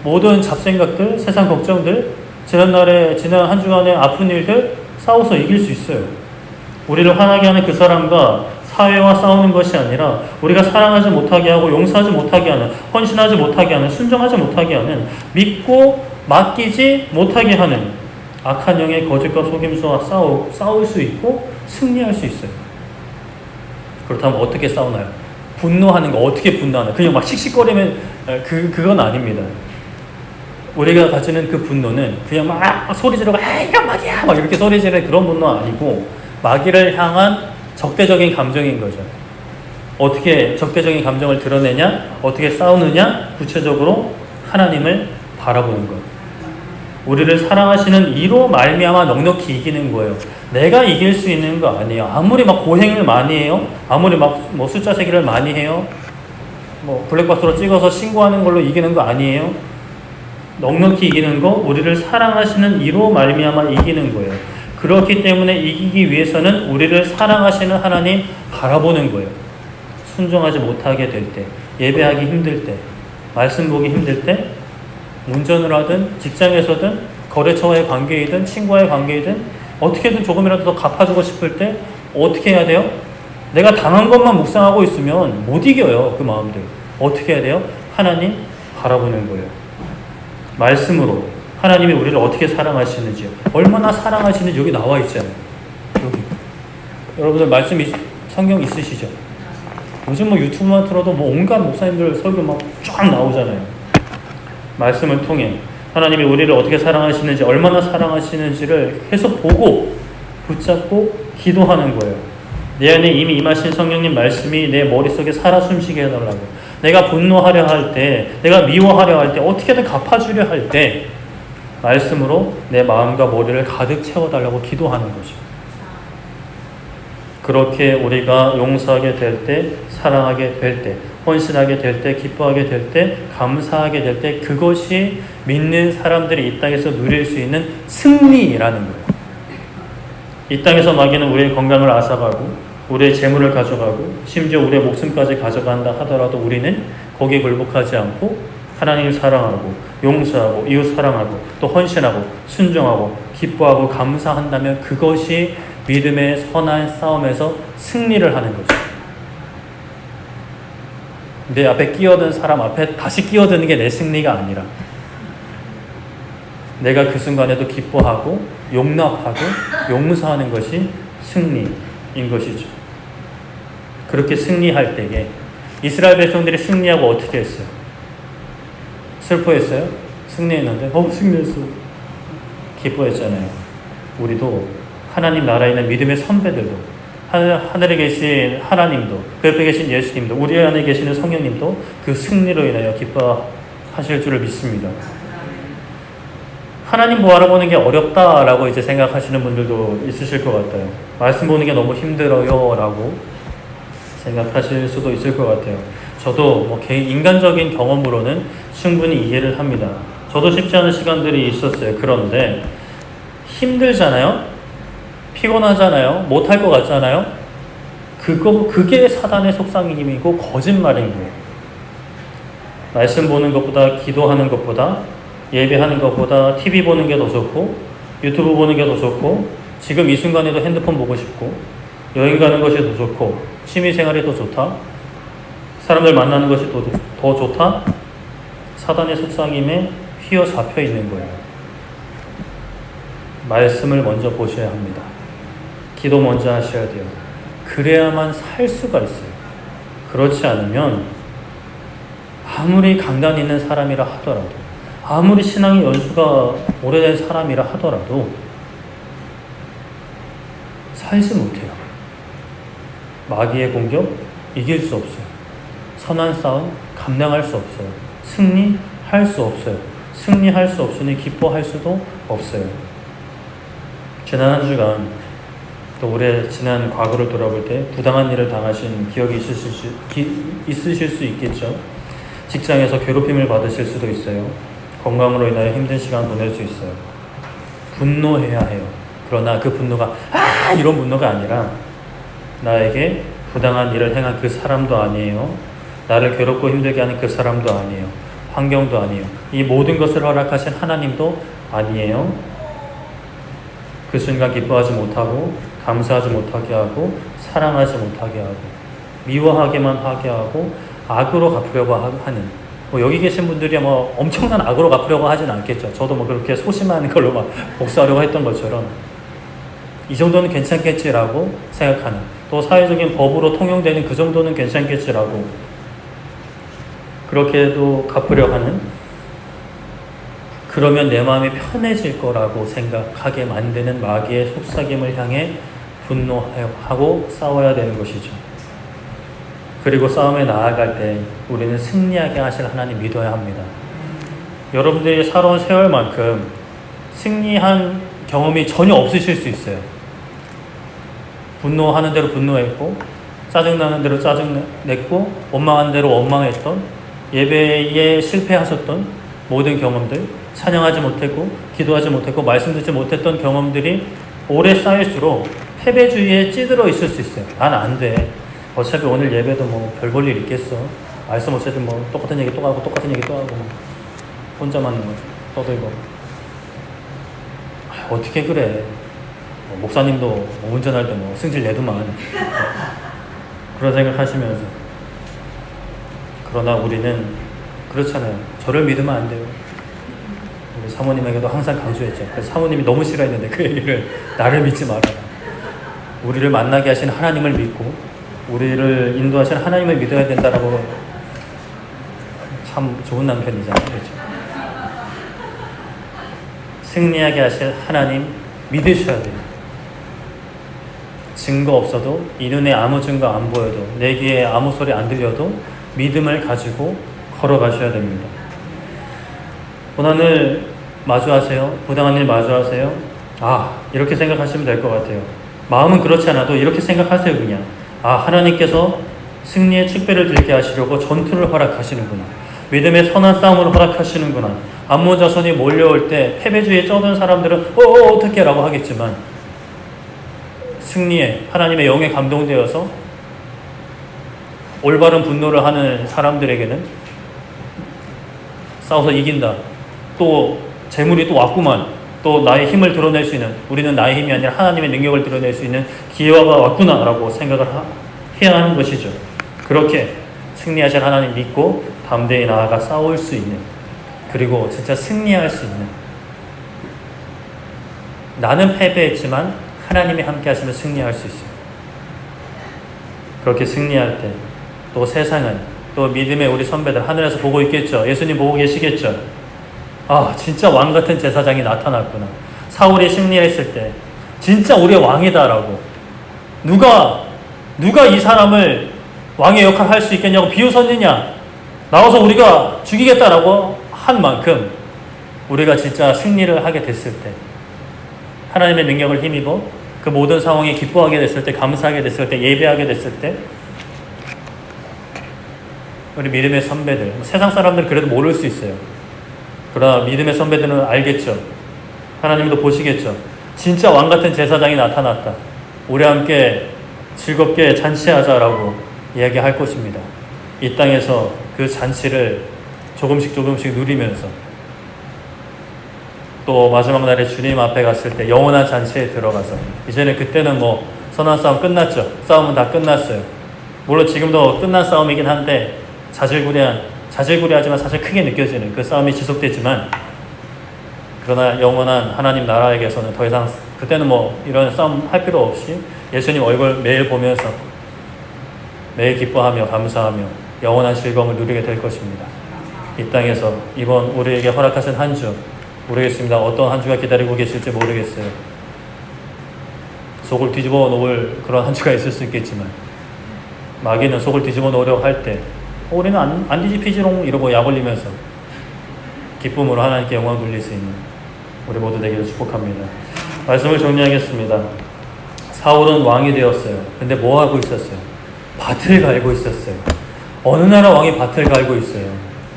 모든 잡생각들, 세상 걱정들, 지난 한 주간의 아픈 일들 싸워서 이길 수 있어요. 우리를 화나게 하는 그 사람과 사회와 싸우는 것이 아니라 우리가 사랑하지 못하게 하고 용서하지 못하게 하는, 헌신하지 못하게 하는, 순종하지 못하게 하는, 믿고 맡기지 못하게 하는 악한 영의 거짓과 속임수와 싸울 수 있고 승리할 수 있어요. 그렇다면 어떻게 싸우나요? 분노하는 거 어떻게 분노하나요? 그냥 막 씩씩거리면 그건 아닙니다. 우리가 가지는 그 분노는 그냥 막 소리 지르고 이런 말이야 막 이렇게 소리 지르는 그런 분노가 아니고 마귀를 향한 적대적인 감정인 거죠. 어떻게 적대적인 감정을 드러내냐? 어떻게 싸우느냐? 구체적으로 하나님을 바라보는 것. 우리를 사랑하시는 이로 말미암아 넉넉히 이기는 거예요. 내가 이길 수 있는 거 아니에요. 아무리 막 고행을 많이 해요. 아무리 막 뭐 숫자 세기를 많이 해요. 뭐 블랙박스로 찍어서 신고하는 걸로 이기는 거 아니에요. 넉넉히 이기는 거, 우리를 사랑하시는 이로 말미암아 이기는 거예요. 그렇기 때문에 이기기 위해서는 우리를 사랑하시는 하나님 바라보는 거예요. 순종하지 못하게 될 때, 예배하기 힘들 때, 말씀 보기 힘들 때, 운전을 하든 직장에서든 거래처와의 관계이든 친구와의 관계이든 어떻게든 조금이라도 더 갚아주고 싶을 때 어떻게 해야 돼요? 내가 당한 것만 묵상하고 있으면 못 이겨요. 그 마음들. 어떻게 해야 돼요? 하나님 바라보는 거예요. 말씀으로 하나님이 우리를 어떻게 사랑하시는지, 얼마나 사랑하시는지 여기 나와 있잖아요. 여기. 여러분들 말씀 성경 있으시죠? 요즘 뭐 유튜브만 틀어도 뭐 온갖 목사님들 설교 막 쫙 나오잖아요. 말씀을 통해 하나님이 우리를 어떻게 사랑하시는지, 얼마나 사랑하시는지를 계속 보고 붙잡고 기도하는 거예요. 내 안에 이미 임하신 성령님 말씀이 내 머릿속에 살아 숨쉬게 해달라고. 내가 분노하려 할 때, 내가 미워하려 할 때, 어떻게든 갚아주려 할 때 말씀으로 내 마음과 머리를 가득 채워달라고 기도하는 거죠. 그렇게 우리가 용서하게 될 때, 사랑하게 될 때, 헌신하게 될 때, 기뻐하게 될 때, 감사하게 될 때, 그것이 믿는 사람들이 이 땅에서 누릴 수 있는 승리라는 거예요. 이 땅에서 마귀는 우리의 건강을 앗아가고 우리의 재물을 가져가고 심지어 우리의 목숨까지 가져간다 하더라도 우리는 거기에 굴복하지 않고 하나님을 사랑하고 용서하고 이웃 사랑하고 또 헌신하고 순종하고 기뻐하고 감사한다면 그것이 믿음의 선한 싸움에서 승리를 하는 거죠. 내 앞에 끼어든 사람 앞에 다시 끼어드는 게 내 승리가 아니라 내가 그 순간에도 기뻐하고 용납하고 용서하는 것이 승리인 것이죠. 그렇게 승리할 때에 이스라엘 백성들이 승리하고 어떻게 했어요? 슬퍼했어요? 승리했는데 승리했어. 기뻐했잖아요. 우리도 하나님 나라에 있는 믿음의 선배들도 하늘에 계신 하나님도 그 옆에 계신 예수님도 우리 안에 계시는 성령님도 그 승리로 인하여 기뻐하실 줄을 믿습니다. 하나님 뭐 알아보는 게 어렵다라고 이제 생각하시는 분들도 있으실 것 같아요. 말씀 보는 게 너무 힘들어요 라고 생각하실 수도 있을 것 같아요. 저도 뭐 개인 인간적인 경험으로는 충분히 이해를 합니다. 저도 쉽지 않은 시간들이 있었어요. 그런데 힘들잖아요. 피곤하잖아요. 못할 것 같잖아요. 그게 사단의 속삭임이고 거짓말인 거예요. 말씀 보는 것보다 기도하는 것보다 예배하는 것보다 TV 보는 게 더 좋고 유튜브 보는 게 더 좋고 지금 이 순간에도 핸드폰 보고 싶고 여행 가는 것이 더 좋고 취미생활이 더 좋다. 사람들 만나는 것이 더 좋다. 사단의 속삭임에 휘어잡혀 있는 거예요. 말씀을 먼저 보셔야 합니다. 기도 먼저 하셔야 돼요. 그래야만 살 수가 있어요. 그렇지 않으면 아무리 강단 있는 사람이라 하더라도 아무리 신앙의 연수가 오래된 사람이라 하더라도 살지 못해요. 마귀의 공격 이길 수 없어요. 선한 싸움 감당할 수 없어요. 승리할 수 없어요. 승리할 수 없으니 기뻐할 수도 없어요. 지난 한 주간 또 올해 지난 과거를 돌아볼 때 부당한 일을 당하신 기억이 있으실 수 있겠죠. 직장에서 괴롭힘을 받으실 수도 있어요. 건강으로 인하여 힘든 시간 보낼 수 있어요. 분노해야 해요. 그러나 그 분노가 이런 분노가 아니라 나에게 부당한 일을 행한 그 사람도 아니에요. 나를 괴롭고 힘들게 하는 그 사람도 아니에요. 환경도 아니에요. 이 모든 것을 허락하신 하나님도 아니에요. 그 순간 기뻐하지 못하고 감사하지 못하게 하고 사랑하지 못하게 하고 미워하게만 하게 하고 악으로 갚으려고 하는 여기 계신 분들이 뭐 엄청난 악으로 갚으려고 하진 않겠죠. 저도 뭐 그렇게 소심한 걸로 막 복수하려고 했던 것처럼 이 정도는 괜찮겠지라고 생각하는, 또 사회적인 법으로 통용되는 그 정도는 괜찮겠지라고 그렇게도 갚으려 하는, 그러면 내 마음이 편해질 거라고 생각하게 만드는 마귀의 속삭임을 향해 분노하고 싸워야 되는 것이죠. 그리고 싸움에 나아갈 때 우리는 승리하게 하실 하나님 믿어야 합니다. 여러분들이 살아온 세월만큼 승리한 경험이 전혀 없으실 수 있어요. 분노하는 대로 분노했고 짜증나는 대로 짜증냈고 원망하는 대로 원망했던, 예배에 실패하셨던 모든 경험들, 찬양하지 못했고 기도하지 못했고 말씀 듣지 못했던 경험들이 오래 쌓일수록 패배주의에 찌들어 있을 수 있어요. 난 안 돼. 어차피 오늘 예배도 뭐 별 볼 일 있겠어. 말씀 어쨌든 뭐 똑같은 얘기 또 하고 똑같은 얘기 또 하고 혼자만 뭐 떠들고 어떻게 그래. 목사님도 뭐 운전할 때 뭐 승질 내더만 그런 생각하시면서, 그러나 우리는 그렇잖아요. 저를 믿으면 안 돼요. 우리 사모님에게도 항상 강조했죠. 그래서 사모님이 너무 싫어했는데 그 얘기를, 나를 믿지 말아라. 우리를 만나게 하신 하나님을 믿고 우리를 인도하신 하나님을 믿어야 된다라고. 참 좋은 남편이잖아요. 그렇죠? 승리하게 하실 하나님 믿으셔야 돼요. 증거 없어도, 이 눈에 아무 증거 안 보여도, 내 귀에 아무 소리 안 들려도 믿음을 가지고 걸어가셔야 됩니다. 고난을 마주하세요. 부당한 일 마주하세요. 이렇게 생각하시면 될 것 같아요. 마음은 그렇지 않아도 이렇게 생각하세요. 그냥 하나님께서 승리의 축배를 들게 하시려고 전투를 허락하시는구나. 믿음의 선한 싸움을 허락하시는구나. 암몬 자손이 몰려올 때 패배주의에 쩌든 사람들은 어떻게 라고 하겠지만, 승리에 하나님의 영에 감동되어서 올바른 분노를 하는 사람들에게는 싸워서 이긴다. 또 재물이 또 왔구만. 또 나의 힘을 드러낼 수 있는, 우리는 나의 힘이 아니라 하나님의 능력을 드러낼 수 있는 기회가 왔구나 라고 생각을 해야 하는 것이죠. 그렇게 승리하실 하나님 믿고 담대히 나아가 싸울 수 있는, 그리고 진짜 승리할 수 있는, 나는 패배했지만 하나님이 함께 하시면 승리할 수 있어요. 그렇게 승리할 때 또 세상은, 또 믿음의 우리 선배들 하늘에서 보고 있겠죠. 예수님 보고 계시겠죠. 진짜 왕같은 제사장이 나타났구나. 사울이 승리했을 때 진짜 우리의 왕이다라고, 누가 이 사람을 왕의 역할을 할 수 있겠냐고 비웃었느냐, 나와서 우리가 죽이겠다라고 한 만큼 우리가 진짜 승리를 하게 됐을 때, 하나님의 능력을 힘입어 그 모든 상황에 기뻐하게 됐을 때, 감사하게 됐을 때, 예배하게 됐을 때, 우리 믿음의 선배들, 세상 사람들은 그래도 모를 수 있어요. 그러나 믿음의 선배들은 알겠죠. 하나님도 보시겠죠. 진짜 왕같은 제사장이 나타났다. 우리 함께 즐겁게 잔치하자라고 이야기할 것입니다. 이 땅에서 그 잔치를 조금씩 누리면서, 또 마지막 날에 주님 앞에 갔을 때 영원한 잔치에 들어가서, 이제는 그때는 선한 싸움 끝났죠. 싸움은 다 끝났어요. 물론 지금도 끝난 싸움이긴 한데 자질구레하지만 사실 크게 느껴지는 그 싸움이 지속되지만, 그러나 영원한 하나님 나라에게서는 더 이상 그때는 이런 싸움 할 필요 없이 예수님 얼굴 매일 보면서 매일 기뻐하며 감사하며 영원한 즐거움을 누리게 될 것입니다. 이 땅에서 이번 우리에게 허락하신 한 주, 모르겠습니다. 어떤 한 주가 기다리고 계실지 모르겠어요. 속을 뒤집어 놓을 그런 한 주가 있을 수 있겠지만, 마귀는 속을 뒤집어 놓으려고 할 때 우리는 안 뒤집히지롱 이러고 약 올리면서 기쁨으로 하나님께 영광 돌릴 수 있는 우리 모두 되기를 축복합니다. 말씀을 정리하겠습니다. 사울은 왕이 되었어요. 근데 뭐 하고 있었어요? 밭을 갈고 있었어요. 어느 나라 왕이 밭을 갈고 있어요?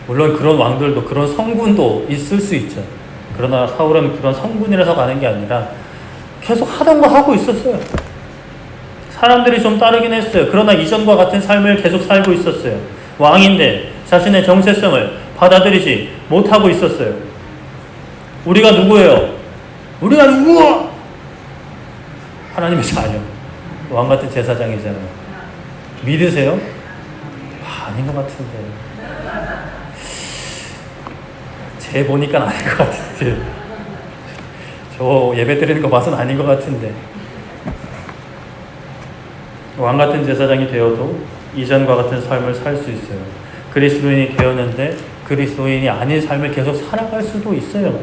물론 그런 왕들도, 그런 성군도 있을 수 있죠. 그러나 사울은 그런 성군이라서 가는 게 아니라 계속 하던 거 하고 있었어요. 사람들이 좀 따르긴 했어요. 그러나 이전과 같은 삶을 계속 살고 있었어요. 왕인데 자신의 정체성을 받아들이지 못하고 있었어요. 우리가 누구예요? 우리가 누구? 하나님의 자녀, 왕같은 제사장이잖아요. 믿으세요? 아닌 것 같은데. 제 보니까 아닌 것 같은데. 저 예배 드리는 거 봐서는 아닌 것 같은데. 왕같은 제사장이 되어도 이전과 같은 삶을 살 수 있어요. 그리스도인이 되었는데 그리스도인이 아닌 삶을 계속 살아갈 수도 있어요.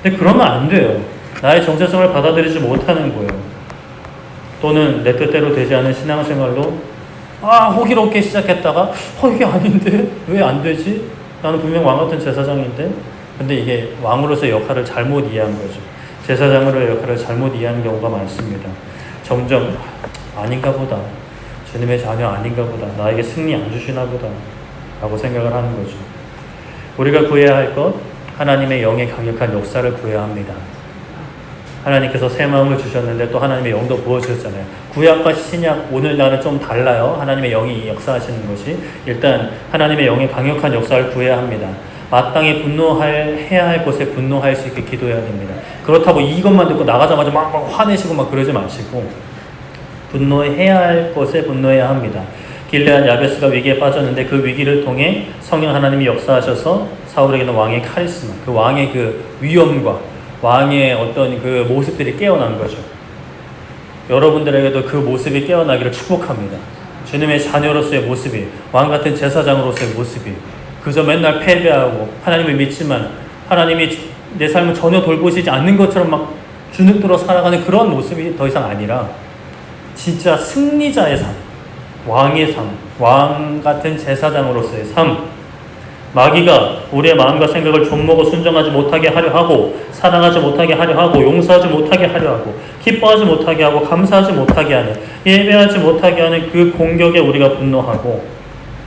근데 그러면 안 돼요. 나의 정체성을 받아들이지 못하는 거예요. 또는 내 뜻대로 되지 않은 신앙생활로 호기롭게 시작했다가 이게 아닌데? 왜 안 되지? 나는 분명 왕같은 제사장인데? 근데 이게 왕으로서의 역할을 잘못 이해한 거죠. 제사장으로의 역할을 잘못 이해하는 경우가 많습니다. 점점 아닌가 보다. 주님의 자녀 아닌가 보다. 나에게 승리 안 주시나 보다. 라고 생각을 하는 거죠. 우리가 구해야 할 것, 하나님의 영의 강력한 역사를 구해야 합니다. 하나님께서 새 마음을 주셨는데 또 하나님의 영도 부어주셨잖아요. 구약과 신약, 오늘날은 좀 달라요. 하나님의 영이 역사하시는 것이. 일단 하나님의 영의 강력한 역사를 구해야 합니다. 마땅히 해야 할 곳에 분노할 수 있게 기도해야 됩니다. 그렇다고 이것만 듣고 나가자마자 막 화내시고 막 그러지 마시고, 분노해야 할 것에 분노해야 합니다. 길르앗 야베스가 위기에 빠졌는데 그 위기를 통해 성령 하나님이 역사하셔서 사울에게는 왕의 카리스마, 그 왕의 그 위엄과 왕의 어떤 그 모습들이 깨어난 거죠. 여러분들에게도 그 모습이 깨어나기를 축복합니다. 주님의 자녀로서의 모습이, 왕같은 제사장으로서의 모습이, 그저 맨날 패배하고 하나님을 믿지만 하나님이 내 삶을 전혀 돌보시지 않는 것처럼 막 주눅들어 살아가는 그런 모습이 더 이상 아니라 진짜 승리자의 삶, 왕의 삶, 왕 같은 제사장으로서의 삶. 마귀가 우리의 마음과 생각을 좀먹어 순종하지 못하게 하려 하고, 사랑하지 못하게 하려 하고, 용서하지 못하게 하려 하고, 기뻐하지 못하게 하고, 감사하지 못하게 하는, 예배하지 못하게 하는 그 공격에 우리가 분노하고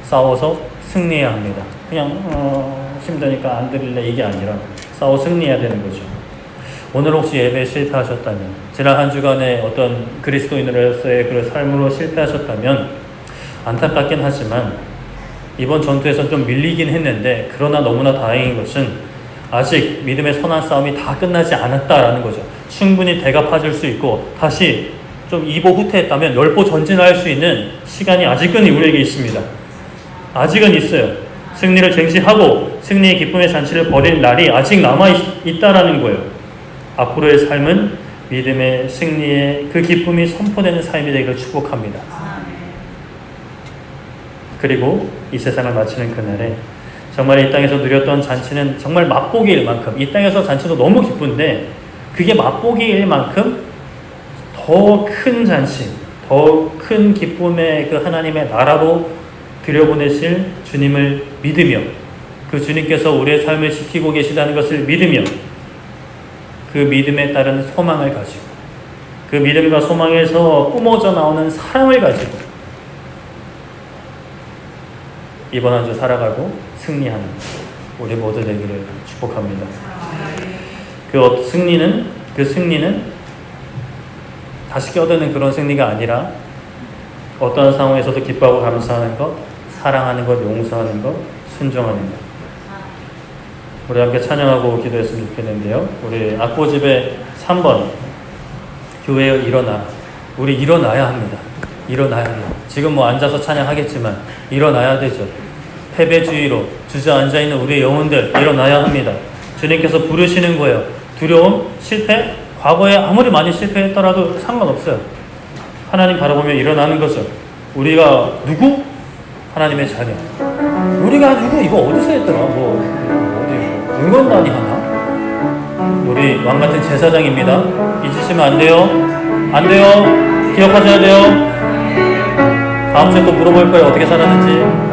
싸워서 승리해야 합니다. 그냥 힘드니까 안 드릴래 이게 아니라 싸워 승리해야 되는 거죠. 오늘 혹시 예배에 실패하셨다면, 지난 한 주간의 어떤 그리스도인으로서의 그 삶으로 실패하셨다면 안타깝긴 하지만 이번 전투에서 좀 밀리긴 했는데, 그러나 너무나 다행인 것은 아직 믿음의 선한 싸움이 다 끝나지 않았다라는 거죠. 충분히 대갚아줄 수 있고 다시 좀 2보 후퇴했다면 10보 전진할 수 있는 시간이 아직은 우리에게 있습니다. 아직은 있어요. 승리를 쟁취하고 승리의 기쁨의 잔치를 벌일 날이 아직 남아있다라는 거예요. 앞으로의 삶은 믿음의 승리의 그 기쁨이 선포되는 삶이 되기를 축복합니다. 그리고 이 세상을 마치는 그날에 정말 이 땅에서 누렸던 잔치는 정말 맛보기일 만큼, 이 땅에서 잔치도 너무 기쁜데 그게 맛보기일 만큼 더 큰 잔치, 더 큰 기쁨의 그 하나님의 나라로 들여보내실 주님을 믿으며, 그 주님께서 우리의 삶을 지키고 계시다는 것을 믿으며, 그 믿음에 따른 소망을 가지고, 그 믿음과 소망에서 뿜어져 나오는 사랑을 가지고 이번 한 주 살아가고 승리하는 우리 모두 되기를 축복합니다. 그 승리는 다시 껴드는 그런 승리가 아니라 어떠한 상황에서도 기뻐하고 감사하는 것, 사랑하는 것, 용서하는 것, 순종하는 것. 우리 함께 찬양하고 기도했으면 좋겠는데요. 우리 악보집의 3번, 교회여 일어나. 우리 일어나야 합니다. 일어나야 해요. 지금 뭐 앉아서 찬양하겠지만 일어나야 되죠. 패배주의로 주저앉아 있는 우리의 영혼들 일어나야 합니다. 주님께서 부르시는 거예요. 두려움, 실패, 과거에 아무리 많이 실패했더라도 상관없어요. 하나님 바라보며 일어나는 거죠. 우리가 누구? 하나님의 자녀. 우리가 누구? 이거 어디서 했더라? 어디 응원단이 하나? 우리 왕같은 제사장입니다. 잊으시면 안 돼요. 안 돼요. 기억하셔야 돼요. 다음 주에 또 물어볼 거예요. 어떻게 살았는지.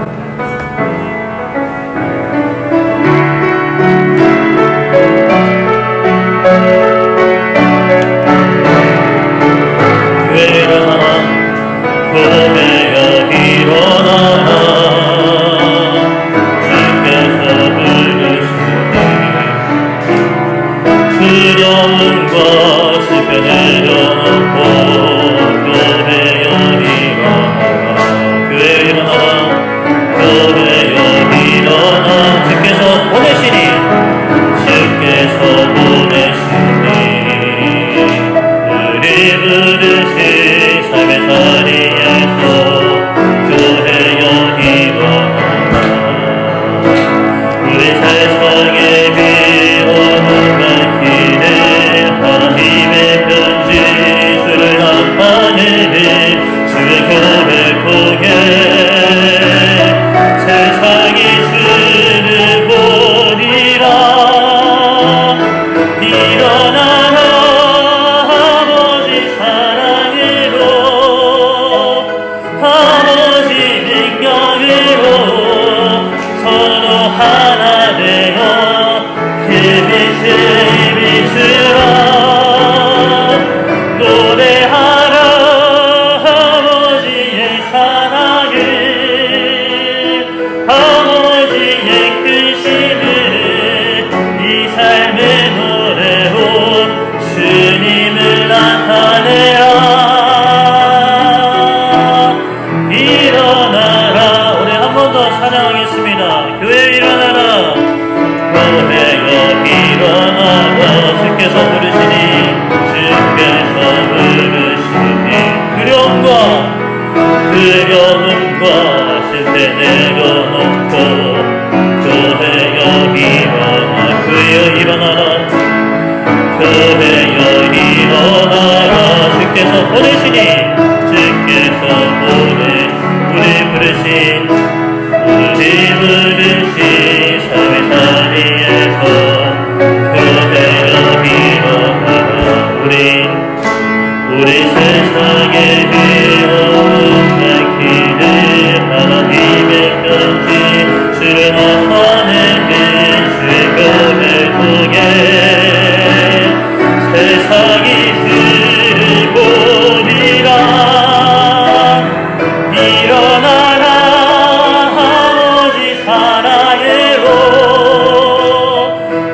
우리 부르신 삶의 자리에서 세상에 없는 길을 하나님의 편지 주를 하는 주변을 통해 세상이 들보리라. 일어나라 아버지 사랑으로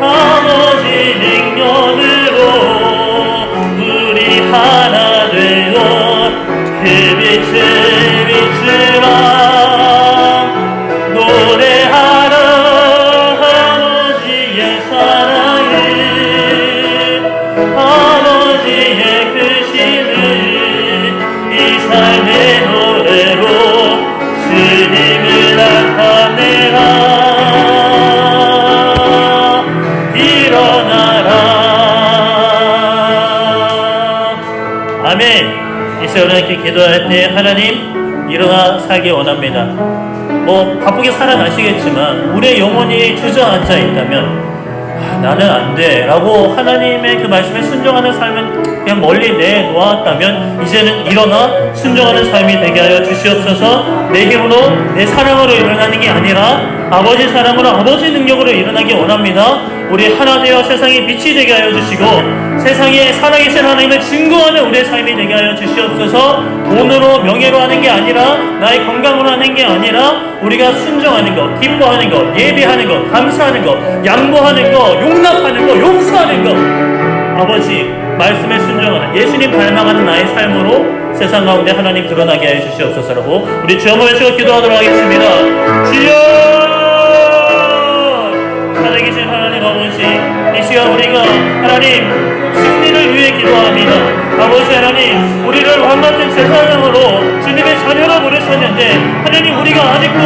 아버지 능력으로 우리 하나 되어 그 빛을 비추라. 노래하라 아버지의 사랑을 아버지의 크심을 이 삶의 노래로 주님을 나타내라. 일어나라. 아멘. 이 시간에 이렇게 기도할 때 하나님 일어나 살기 원합니다. 뭐 바쁘게 살아가시겠지만 우리의 영혼이 주저앉아 있다면 나는 안 돼 라고 하나님의 그 말씀에 순종하는 삶은 그냥 멀리 내놓았다면 이제는 일어나 순종하는 삶이 되게 하여 주시옵소서. 내 힘으로 내 사랑으로 일어나는 게 아니라 아버지 사랑으로 아버지 능력으로 일어나기 원합니다. 우리 하나 되어 세상에 빛이 되게 하여 주시고 세상에 살아계신 하나님을 증거하는 우리의 삶이 되게 하여 주시옵소서. 돈으로 명예로 하는 게 아니라 나의 건강으로 하는 게 아니라 우리가 순종하는 것, 기뻐하는 것, 예배하는 것, 감사하는 것, 양보하는 것, 용납하는 것, 용서하는 것, 아버지 말씀에 순종하는 예수님 닮아가는 나의 삶으로 세상 가운데 하나님 드러나게 하여 주시옵소서라고 우리 주 한번 외치고 기도하도록 하겠습니다. 주여 살아계신 하나님 아버지, 이 시간 우리가 하나님 승리를 위해 기도합니다. 아버지 하나님, 우리를 왕같은 제사장으로 주님의 자녀로 부르셨는데 하나님 우리가 아직도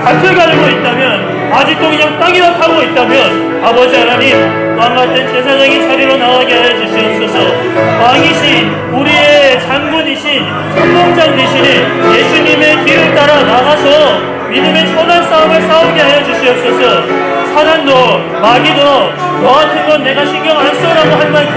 밭을 가르고 있다면 아직도 그냥 땅이나 파고 있다면 아버지 하나님 왕같은 제사장의 자리로 나가게 하여 주시옵소서. 왕이신 우리의 장군이신 선봉장 되시는 예수님의 길을 따라 나가서 믿음의 선한 싸움을 싸우게 하여 주시옵소서. 사단도 마귀도 너 같은 건 내가 신경 안 써라고 할 만큼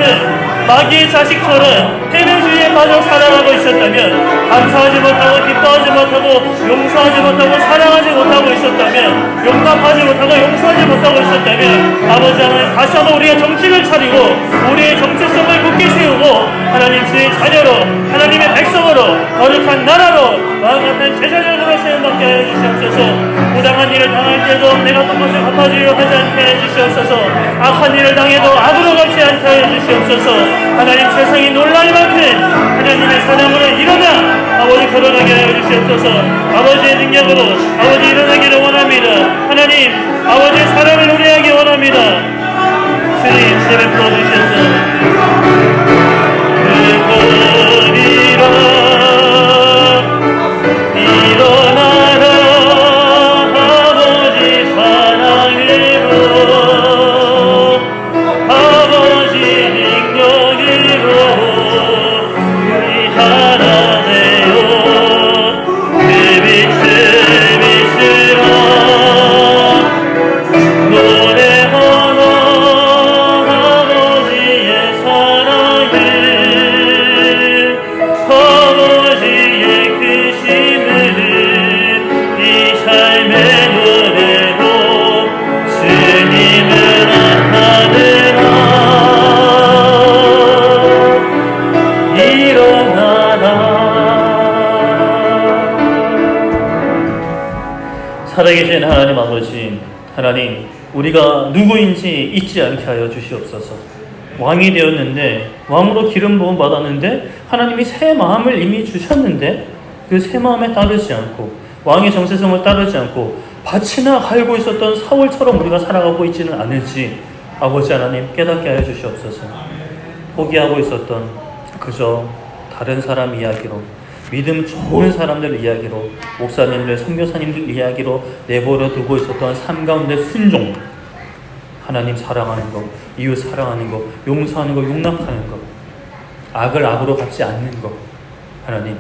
마귀의 자식처럼 해내주의에 빠져 살아가고 있었다면 감사하지 못하고 기뻐하지 못하고 용서하지 못하고 사랑하지 못하고 있었다면 용납하지 못하고 용서하지 못하고 있었다면 아버지 하나님 다시 한번 우리가 정신을 차리고 우리의 정체성을 굳게 세우고 하나님 주의 자녀로 하나님의 백성으로 거룩한 나라로 마음 같은 제자적으로 세움받게 하여 주시옵소서. 부당한 일을 당할 때도 내가 똑같이 갚아주려 하지 않게 해주시옵소서. 악한 일을 당해도 악으로 갚지 않게 해주시옵소서. 하나님 세상이 놀랄 만큼 하나님의 사랑으로 일어나 아버지 걸어가게 하여 주시옵소서. 아버지의 능력으로 아버지 일어나기를 원합니다. 하나님 아버지의 사랑을 노래하기 원합니다. 주님 예배 풀어주시옵소서. 살아계신 하나님 아버지, 하나님 우리가 누구인지 잊지 않게 하여 주시옵소서. 왕이 되었는데 왕으로 기름 부음 받았는데 하나님이 새 마음을 이미 주셨는데 그 새 마음에 따르지 않고 왕의 정체성을 따르지 않고 밭이나 갈고 있었던 사울처럼 우리가 살아가고 있지는 않을지 아버지 하나님 깨닫게 하여 주시옵소서. 포기하고 있었던 그저 다른 사람 이야기로 믿음 좋은 사람들 이야기로 목사님들 선교사님들 이야기로 내버려 두고 있었던 삶 가운데 순종, 하나님 사랑하는 것, 이웃 사랑하는 것, 용서하는 것, 용납하는 것, 악을 악으로 갚지 않는 것, 하나님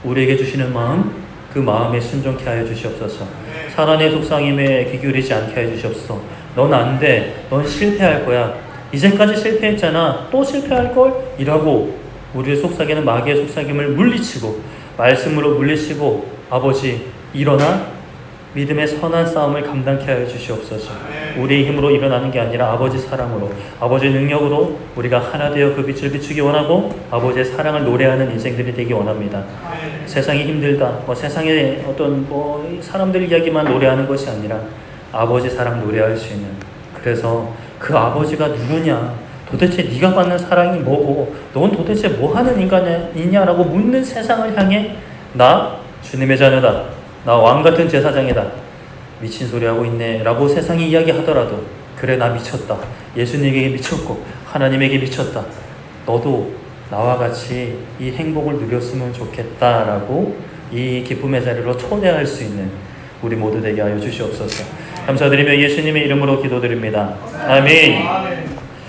우리에게 주시는 마음, 그 마음에 순종케 하여 주시옵소서. 사단의 속삭임에 귀 기울이지 않게 하여 주시옵소서. 넌 안 돼, 넌 실패할 거야, 이제까지 실패했잖아, 또 실패할 걸? 이라고 우리의 속삭이는 마귀의 속삭임을 물리치고 말씀으로 물리치고 아버지 일어나 믿음의 선한 싸움을 감당케 하여 주시옵소서. 우리의 힘으로 일어나는 게 아니라 아버지 사랑으로, 아버지의 능력으로 우리가 하나 되어 그 빛을 비추기 원하고 아버지의 사랑을 노래하는 인생들이 되기 원합니다. 세상이 힘들다, 세상의 어떤 사람들 이야기만 노래하는 것이 아니라 아버지 사랑 노래할 수 있는, 그래서 그 아버지가 누구냐, 도대체 네가 받는 사랑이 뭐고 넌 도대체 뭐하는 인간이냐라고 묻는 세상을 향해 나 주님의 자녀다, 나 왕같은 제사장이다, 미친 소리 하고 있네 라고 세상이 이야기하더라도 그래 나 미쳤다, 예수님에게 미쳤고 하나님에게 미쳤다, 너도 나와 같이 이 행복을 누렸으면 좋겠다 라고 이 기쁨의 자리로 초대할 수 있는 우리 모두 되게 하여 주시옵소서. 감사드리며 예수님의 이름으로 기도드립니다. 아멘.